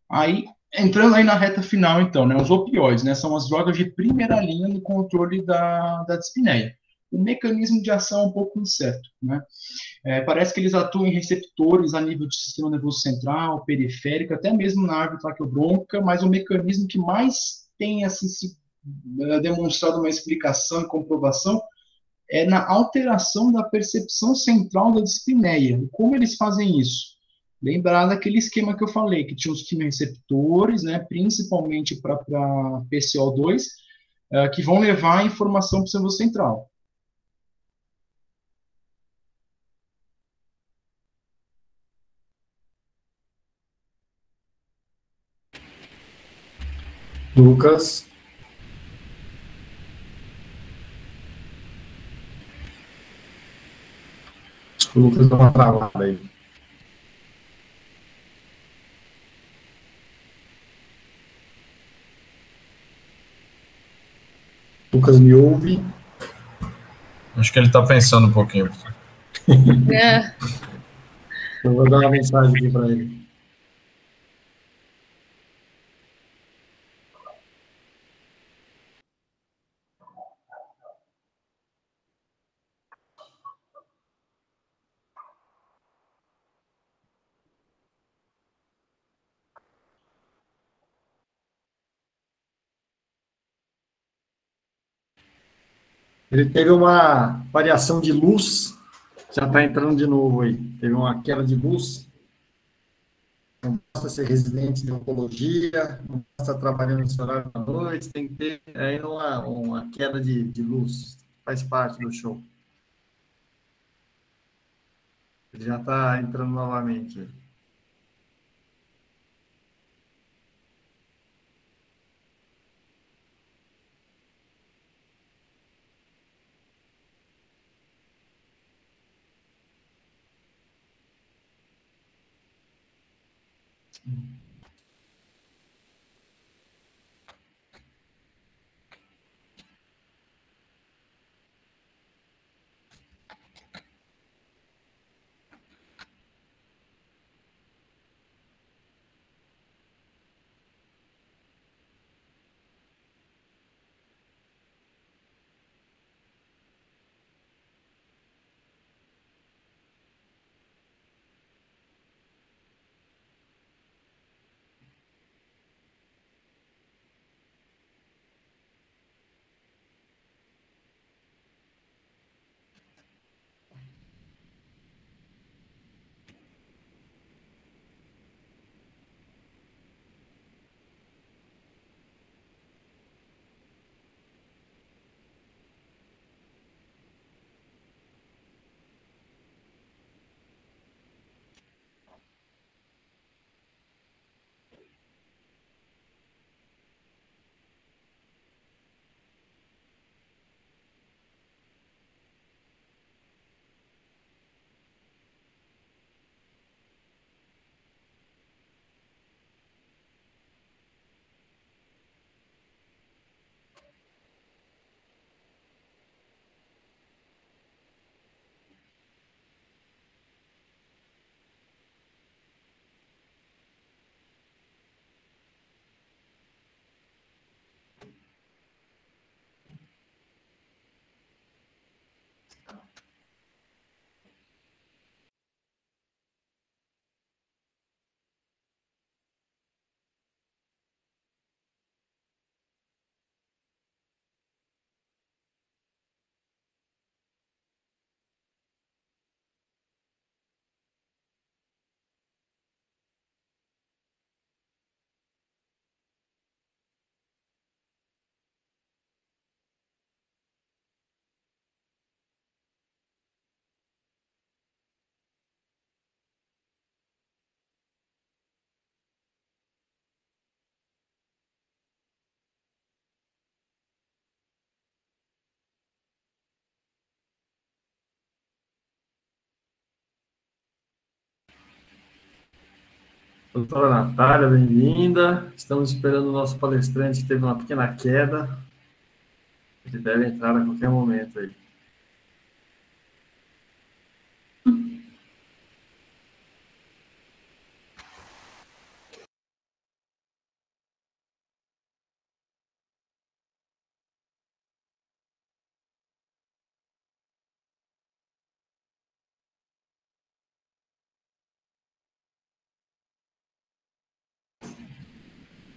Aí, entrando aí na reta final, então, né, os opioides, né, são as drogas de primeira linha no controle da dispneia. O mecanismo de ação é um pouco incerto, né? Parece que eles atuam em receptores a nível do sistema nervoso central, periférico, até mesmo na árvore traqueobrônquica, mas o mecanismo que mais tem assim, demonstrado uma explicação e comprovação é na alteração da percepção central da dispneia. Como eles fazem isso? Lembrar daquele esquema que eu falei, que tinha os quimiorreceptores, né, principalmente para PCO2, que vão levar a informação para o sistema central. Lucas. Acho que o Lucas deu uma travada aí. Lucas, me ouve? Acho que ele está pensando um pouquinho. Eu vou dar uma mensagem aqui para ele. Ele teve uma variação de luz, já está entrando de novo aí. Teve uma queda de luz. Não basta ser residente de oncologia, não basta estar trabalhando nesse horário da noite, tem que ter aí uma queda de luz. Faz parte do show. Ele já está entrando novamente. Doutora Natália, bem-vinda. Estamos esperando o nosso palestrante, que teve uma pequena queda. Ele deve entrar a qualquer momento aí.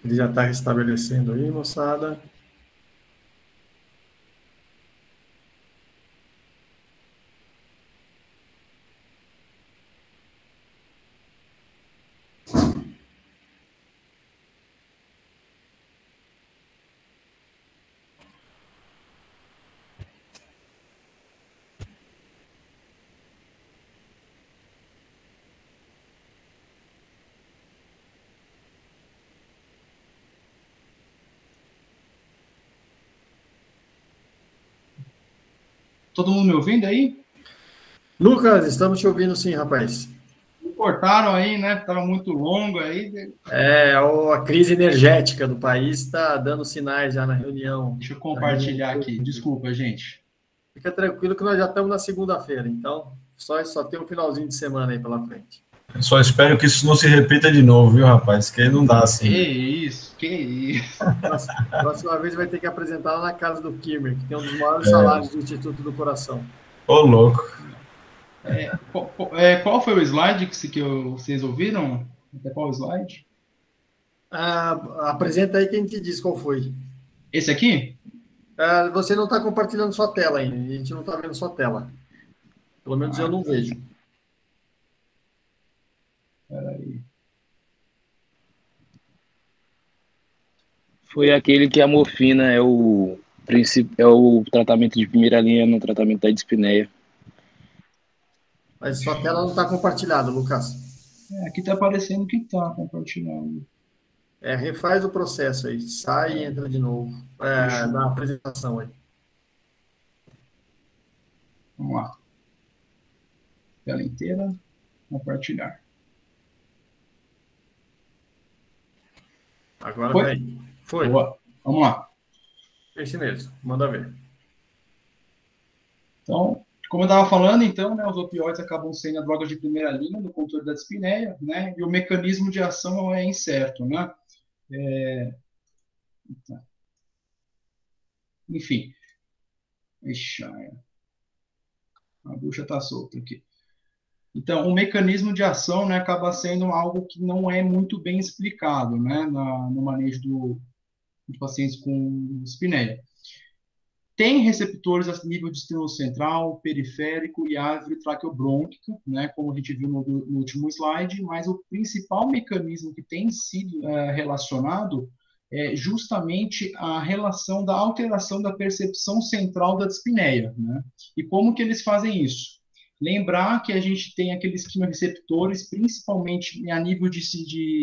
Ele já está restabelecendo aí, moçada. Todo mundo me ouvindo aí? Lucas, estamos te ouvindo sim, rapaz. Cortaram aí, né? Estava muito longo aí. A crise energética do país está dando sinais já na reunião. Deixa eu compartilhar aqui. Desculpa, gente. Fica tranquilo que nós já estamos na segunda-feira, então só tem um finalzinho de semana aí pela frente. Eu só espero que isso não se repita de novo, viu, rapaz? Que não dá assim. Que isso. Próxima vez vai ter que apresentar lá na casa do Kimmer, que tem um dos maiores salários do Instituto do Coração. Ô, louco. Qual foi o slide que vocês ouviram? Qual slide? Apresenta aí que a gente diz qual foi. Esse aqui? Você não está compartilhando sua tela ainda, a gente não está vendo sua tela. Pelo menos eu não vejo. Peraí. Foi aquele que a morfina é o tratamento de primeira linha no tratamento da dispneia. Mas sua tela não está compartilhada, Lucas. Aqui está aparecendo que está compartilhando. Refaz o processo aí. Sai e entra de novo. Na apresentação aí. Vamos lá. Tela inteira. Compartilhar. Agora vai. Foi. Boa. Vamos lá. Esse mesmo. Manda ver. Então, como eu estava falando, então, né, os opioides acabam sendo a droga de primeira linha no controle da dispneia, né, e o mecanismo de ação é incerto, né? Enfim. A bucha está solta aqui. Então, o mecanismo de ação, né, acaba sendo algo que não é muito bem explicado, né, no manejo de pacientes com dispneia. Tem receptores a nível de estímulo central, periférico e árvore traqueobrônquica, né, como a gente viu no último slide, mas o principal mecanismo que tem sido relacionado é justamente a relação da alteração da percepção central da dispneia, né? E como que eles fazem isso? Lembrar que a gente tem aqueles quimioreceptores, principalmente a nível de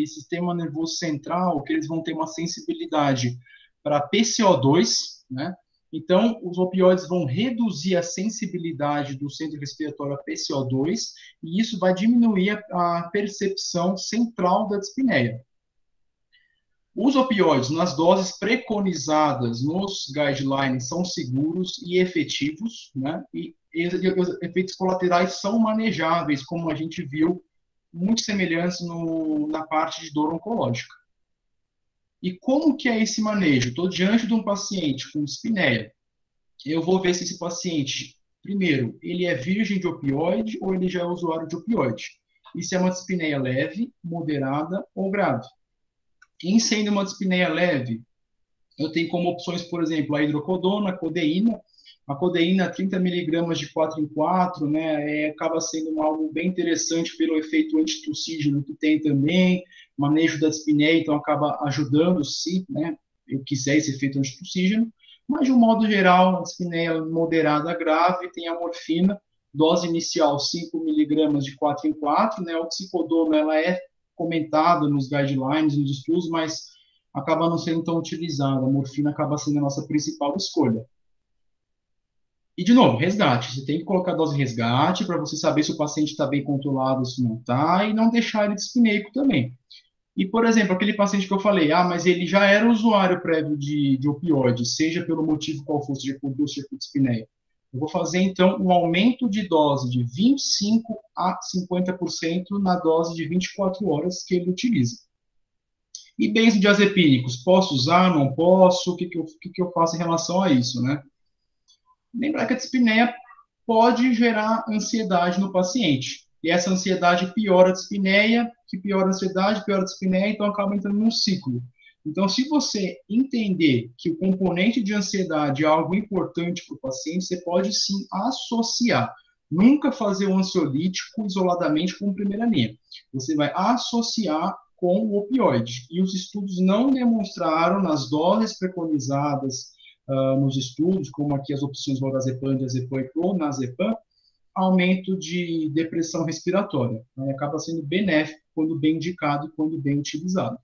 sistema nervoso central, que eles vão ter uma sensibilidade para PCO2, né? Então, os opioides vão reduzir a sensibilidade do centro respiratório a PCO2, e isso vai diminuir a percepção central da dispneia. Os opioides, nas doses preconizadas nos guidelines, são seguros e efetivos, né? E os efeitos colaterais são manejáveis, como a gente viu, muito semelhantes na parte de dor oncológica. E como que é esse manejo? Estou diante de um paciente com dispneia. Eu vou ver se esse paciente, primeiro, ele é virgem de opioide ou ele já é usuário de opioide. E se é uma dispneia leve, moderada ou grave. Em sendo uma dispneia leve, eu tenho como opções, por exemplo, a hidrocodona, a codeína. A codeína, 30 mg de 4 em 4, né, acaba sendo algo bem interessante pelo efeito antitussígeno que tem também, manejo da dispneia, então acaba ajudando, se né, eu quiser esse efeito antitussígeno, mas de um modo geral, a dispneia moderada grave tem a morfina, dose inicial 5 mg de 4 em 4, né, a oxicodona, ela é comentada nos guidelines, nos estudos, mas acaba não sendo tão utilizada, a morfina acaba sendo a nossa principal escolha. E, de novo, resgate. Você tem que colocar a dose de resgate para você saber se o paciente está bem controlado ou se não está, e não deixar ele dispineico também. E, por exemplo, aquele paciente que eu falei, mas ele já era usuário prévio de opioide, seja pelo motivo qual fosse, de circuito de dispneia. Eu vou fazer, então, um aumento de dose de 25% a 50% na dose de 24 horas que ele utiliza. E benzodiazepínicos, posso usar, não posso? O que eu faço em relação a isso, né? Lembrar que a dispneia pode gerar ansiedade no paciente. E essa ansiedade piora a dispneia, que piora a ansiedade, piora a dispneia, então acaba entrando num ciclo. Então, se você entender que o componente de ansiedade é algo importante para o paciente, você pode sim associar. Nunca fazer o ansiolítico isoladamente com primeira linha. Você vai associar com o opioide. E os estudos não demonstraram, nas doses preconizadas nos estudos, como aqui as opções lorazepam, diazepam e clonazepam, aumento de depressão respiratória. Acaba sendo benéfico quando bem indicado e quando bem utilizado.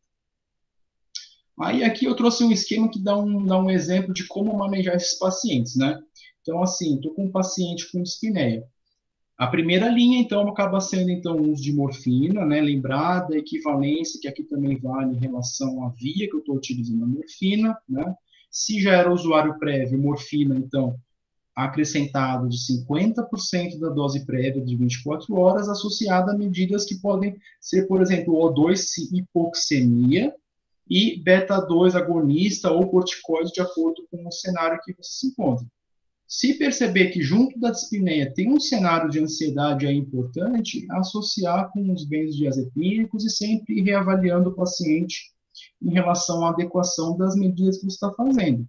Aí aqui eu trouxe um esquema que dá um exemplo de como manejar esses pacientes, né? Então, assim, estou com um paciente com dispneia. A primeira linha, então, acaba sendo, então, o uso de morfina, né? Lembrar da equivalência, que aqui também vale em relação à via que eu estou utilizando a morfina, né? Se já era usuário prévio, morfina, então, acrescentado de 50% da dose prévia de 24 horas, associada a medidas que podem ser, por exemplo, O2 hipoxemia e beta-2 agonista ou corticoide, de acordo com o cenário que você se encontra. Se perceber que junto da dispneia tem um cenário de ansiedade aí importante, associar com os benzodiazepínicos e sempre reavaliando o paciente em relação à adequação das medidas que você está fazendo.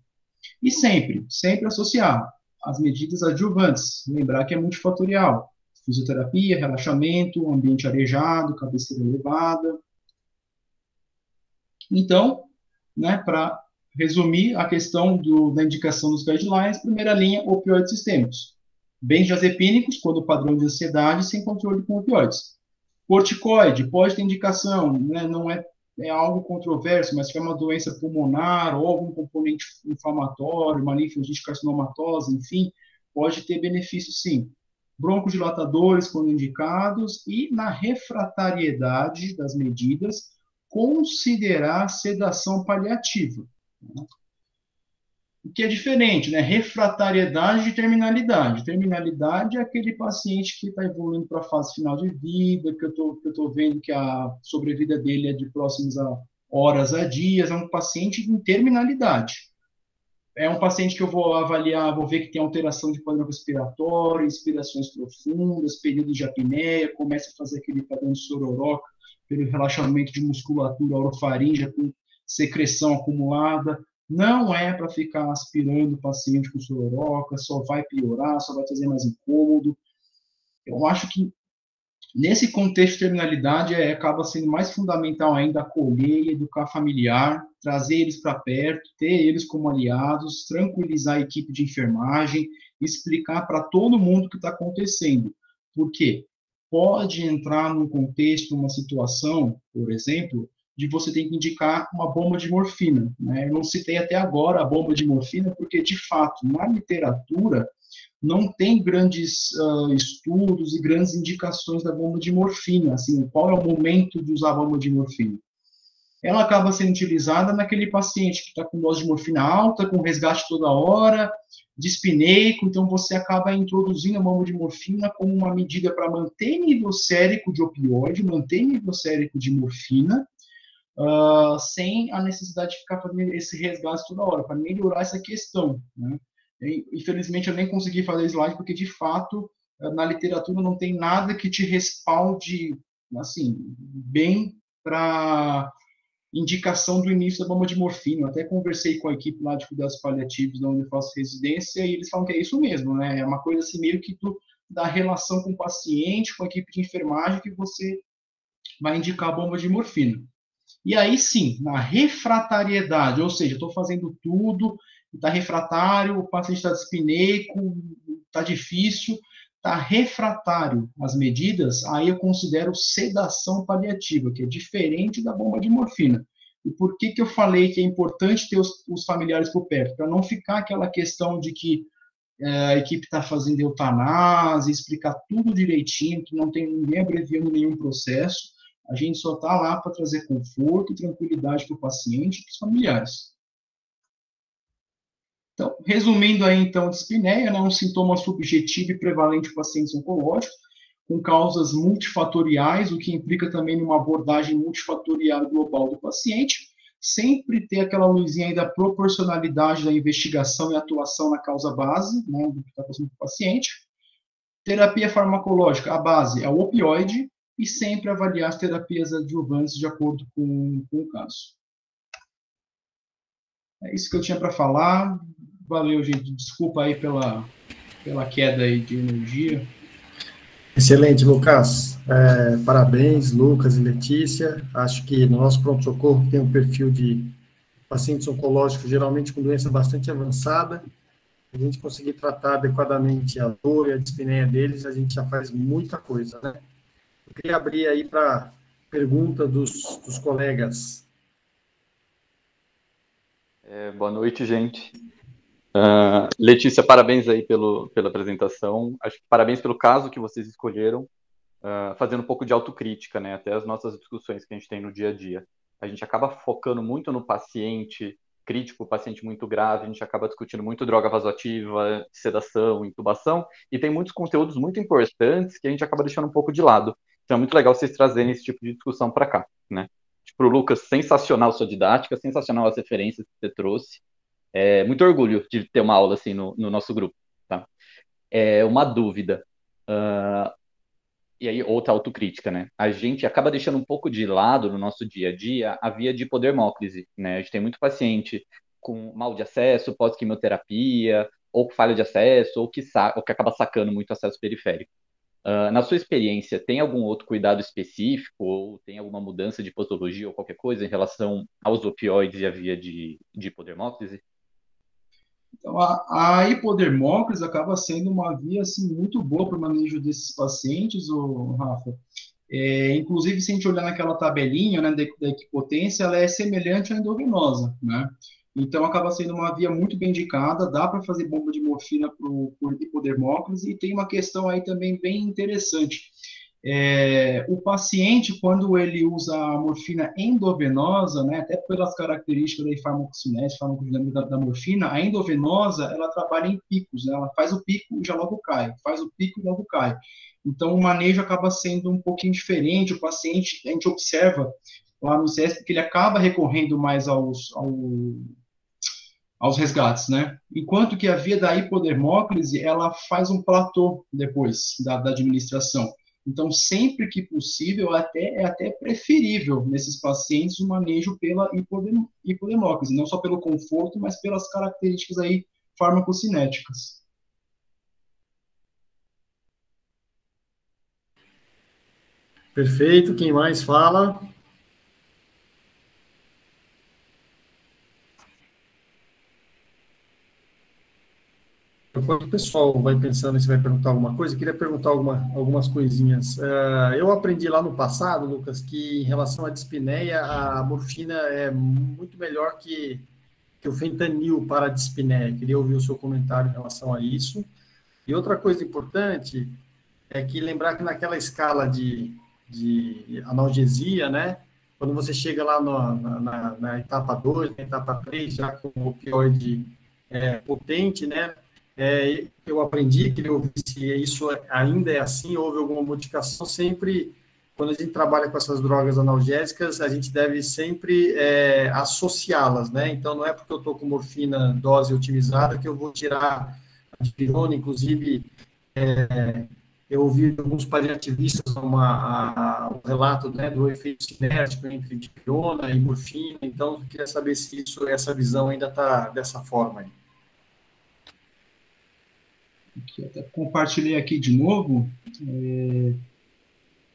E sempre associar as medidas adjuvantes, lembrar que é multifatorial, fisioterapia, relaxamento, ambiente arejado, cabeceira elevada. Então, né, para resumir a questão da indicação dos guidelines, primeira linha, opioides sistêmicos. Benzodiazepínicos, quando o padrão de ansiedade, sem controle com opioides. Corticoide, pode ter indicação, né, não é algo controverso, mas se é uma doença pulmonar ou algum componente inflamatório, uma linfangite carcinomatosa, enfim, pode ter benefício sim. Broncodilatadores, quando indicados, e na refratariedade das medidas, considerar sedação paliativa. O que é diferente, né? Refratariedade de terminalidade. Terminalidade é aquele paciente que está evoluindo para a fase final de vida, que eu tô vendo que a sobrevida dele é de próximos a horas a dias, é um paciente em terminalidade. É um paciente que eu vou avaliar, vou ver que tem alteração de padrão respiratório, inspirações profundas, período de apneia, começa a fazer aquele padrão de sororoca, pelo relaxamento de musculatura orofaríngea com secreção acumulada. Não é para ficar aspirando o paciente com sororoca, só vai piorar, só vai trazer mais incômodo. Eu acho que, nesse contexto de terminalidade, acaba sendo mais fundamental ainda acolher e educar familiar, trazer eles para perto, ter eles como aliados, tranquilizar a equipe de enfermagem, explicar para todo mundo o que está acontecendo. Por quê? Pode entrar num contexto, numa situação, por exemplo, de você ter que indicar uma bomba de morfina. Né? Eu não citei até agora a bomba de morfina, porque, de fato, na literatura, não tem grandes estudos e grandes indicações da bomba de morfina, assim, qual é o momento de usar a bomba de morfina. Ela acaba sendo utilizada naquele paciente que está com dose de morfina alta, com resgate toda hora, dispineico, então você acaba introduzindo a bomba de morfina como uma medida para manter nível sérico de opioide, manter nível sérico de morfina, sem a necessidade de ficar fazendo esse resgate toda hora, para melhorar essa questão, né? Infelizmente, eu nem consegui fazer slide, porque, de fato, na literatura não tem nada que te respalde, assim, bem para indicação do início da bomba de morfina. Eu até conversei com a equipe lá de cuidados paliativos, onde eu faço residência, e eles falam que é isso mesmo, né? É uma coisa assim, meio que da relação com o paciente, com a equipe de enfermagem, que você vai indicar a bomba de morfina. E aí, sim, na refratariedade, ou seja, estou fazendo tudo, está refratário, o paciente está dispineico, está difícil, está refratário às medidas, aí eu considero sedação paliativa, que é diferente da bomba de morfina. E por que eu falei que é importante ter os familiares por perto? Para não ficar aquela questão de que a equipe está fazendo eutanásia, explicar tudo direitinho, que não tem ninguém abreviando nenhum processo. A gente só está lá para trazer conforto e tranquilidade para o paciente e para os familiares. Então, resumindo aí, então, dispneia, né, um sintoma subjetivo e prevalente em pacientes oncológicos, com causas multifatoriais, o que implica também numa abordagem multifatorial global do paciente, sempre ter aquela luzinha aí da proporcionalidade da investigação e atuação na causa base, né, do que está passando com o paciente. Terapia farmacológica, a base é o opioide, e sempre avaliar as terapias adjuvantes de acordo com o caso. É isso que eu tinha para falar. Valeu, gente. Desculpa aí pela queda aí de energia. Excelente, Lucas. Parabéns, Lucas e Letícia. Acho que no nosso pronto-socorro tem um perfil de pacientes oncológicos, geralmente com doença bastante avançada. A gente conseguir tratar adequadamente a dor e a dispneia deles, a gente já faz muita coisa, né? Eu queria abrir aí para pergunta dos colegas. Boa noite, gente. Letícia, parabéns aí pela apresentação. Acho que parabéns pelo caso que vocês escolheram, fazendo um pouco de autocrítica, né? Até as nossas discussões que a gente tem no dia a dia. A gente acaba focando muito no paciente crítico, paciente muito grave, a gente acaba discutindo muito droga vasoativa, sedação, intubação, e tem muitos conteúdos muito importantes que a gente acaba deixando um pouco de lado. Então é muito legal vocês trazerem esse tipo de discussão para cá, né? Tipo, Lucas, sensacional sua didática, sensacional as referências que você trouxe. Muito orgulho de ter uma aula assim no nosso grupo, tá? Uma dúvida, e aí outra autocrítica, né? A gente acaba deixando um pouco de lado no nosso dia a dia a via de hipodermóclise, né? A gente tem muito paciente com mal de acesso, pós-quimioterapia, ou falha de acesso, ou que acaba sacando muito acesso periférico. Na sua experiência, tem algum outro cuidado específico, ou tem alguma mudança de posologia ou qualquer coisa em relação aos opioides e a via de hipodermóclise? Então, a hipodermóclise acaba sendo uma via assim, muito boa para o manejo desses pacientes, Rafa. Inclusive, se a gente olhar naquela tabelinha, né, da equipotência, ela é semelhante à endovenosa, né? Então, acaba sendo uma via muito bem indicada, dá para fazer bomba de morfina por hipodermóclise, e tem uma questão aí também bem interessante. O paciente, quando ele usa a morfina endovenosa, né, até pelas características da farmacocinética, farmacodinâmica da morfina, a endovenosa, ela trabalha em picos, né, ela faz o pico e já logo cai, faz o pico e logo cai. Então, o manejo acaba sendo um pouquinho diferente, o paciente, a gente observa lá no CESP que ele acaba recorrendo mais aos resgates, né? Enquanto que a via da hipodermóclise, ela faz um platô depois da administração. Então, sempre que possível, é até preferível nesses pacientes o manejo pela hipodermóclise, não só pelo conforto, mas pelas características aí farmacocinéticas. Perfeito. Quem mais fala? Enquanto o pessoal vai pensando se vai perguntar alguma coisa, eu queria perguntar algumas coisinhas. Eu aprendi lá no passado, Lucas, que em relação à dispneia, a morfina é muito melhor que o fentanil para a dispneia. Queria ouvir o seu comentário em relação a isso. E outra coisa importante é que lembrar que naquela escala de analgesia, né, quando você chega lá na etapa 2, na etapa 3, já com o opioide potente, né, eu aprendi que se isso ainda é assim, houve alguma modificação, sempre, quando a gente trabalha com essas drogas analgésicas, a gente deve sempre associá-las, né? Então, não é porque eu estou com morfina dose otimizada que eu vou tirar a dipirona, inclusive, eu ouvi alguns paliativistas um relato, né, do efeito cinético entre dipirona e morfina, então, eu queria saber se essa visão ainda está dessa forma aí. Até compartilhei aqui de novo.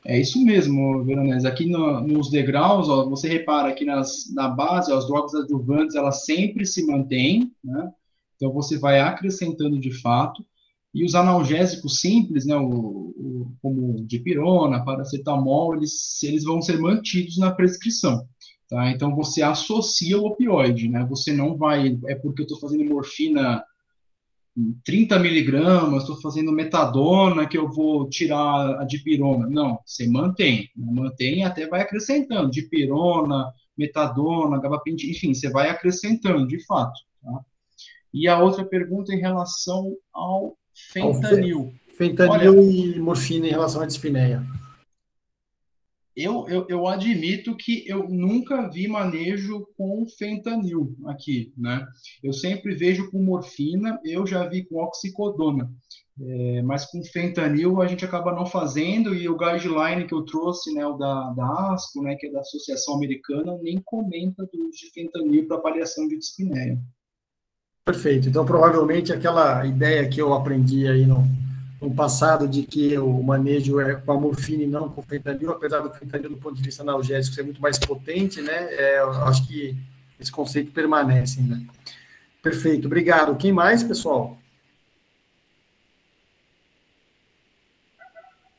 É isso mesmo, Veronese. Aqui nos degraus, ó, você repara que na base, ó, as drogas adjuvantes, elas sempre se mantêm, né? Então, você vai acrescentando de fato. E os analgésicos simples, né, como dipirona, paracetamol, eles vão ser mantidos na prescrição. Tá? Então, você associa o opioide, né? Você não vai... É porque eu estou fazendo morfina 30 miligramas, estou fazendo metadona, que eu vou tirar a dipirona. Não, você mantém e até vai acrescentando, dipirona, metadona, gabapentina, enfim, você vai acrescentando, de fato. Tá? E a outra pergunta em relação ao fentanil. Fentanil e morfina em relação à dispneia. Eu admito que eu nunca vi manejo com fentanil aqui, né? Eu sempre vejo com morfina, eu já vi com oxicodona, mas com fentanil a gente acaba não fazendo, e o guideline que eu trouxe, né, o da ASCO, né, que é da Associação Americana, nem comenta do uso de fentanil para avaliação de dispneia. Perfeito. Então, provavelmente, aquela ideia que eu aprendi aí no passado de que o manejo é com a morfina e não com o fentanil, apesar do fentanil, do ponto de vista analgésico, ser muito mais potente, né? Eu acho que esse conceito permanece ainda. Perfeito. Obrigado. Quem mais, pessoal?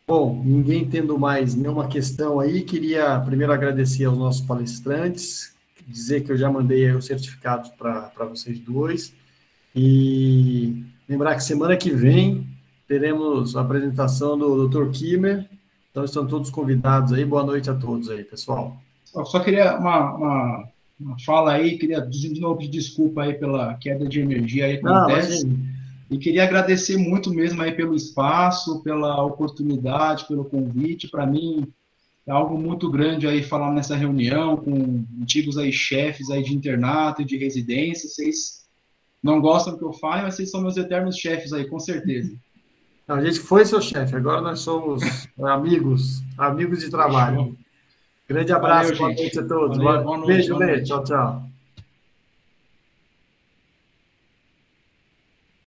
Bom, ninguém tendo mais nenhuma questão aí, queria primeiro agradecer aos nossos palestrantes, dizer que eu já mandei aí os certificados para vocês dois, e lembrar que semana que vem teremos a apresentação do Dr. Kimmer, então estão todos convidados aí, boa noite a todos aí, pessoal. Eu só queria uma fala aí, queria de novo pedir desculpa aí pela queda de energia aí que acontece. E queria agradecer muito mesmo aí pelo espaço, pela oportunidade, pelo convite. Para mim é algo muito grande aí falar nessa reunião com antigos aí chefes aí de internato e de residência. Vocês não gostam do que eu falo, mas vocês são meus eternos chefes aí, com certeza. Não, a gente foi seu chefe, agora nós somos amigos de trabalho. Grande abraço, valeu, boa noite a todos. Valeu, boa noite, Beijo, tchau, tchau.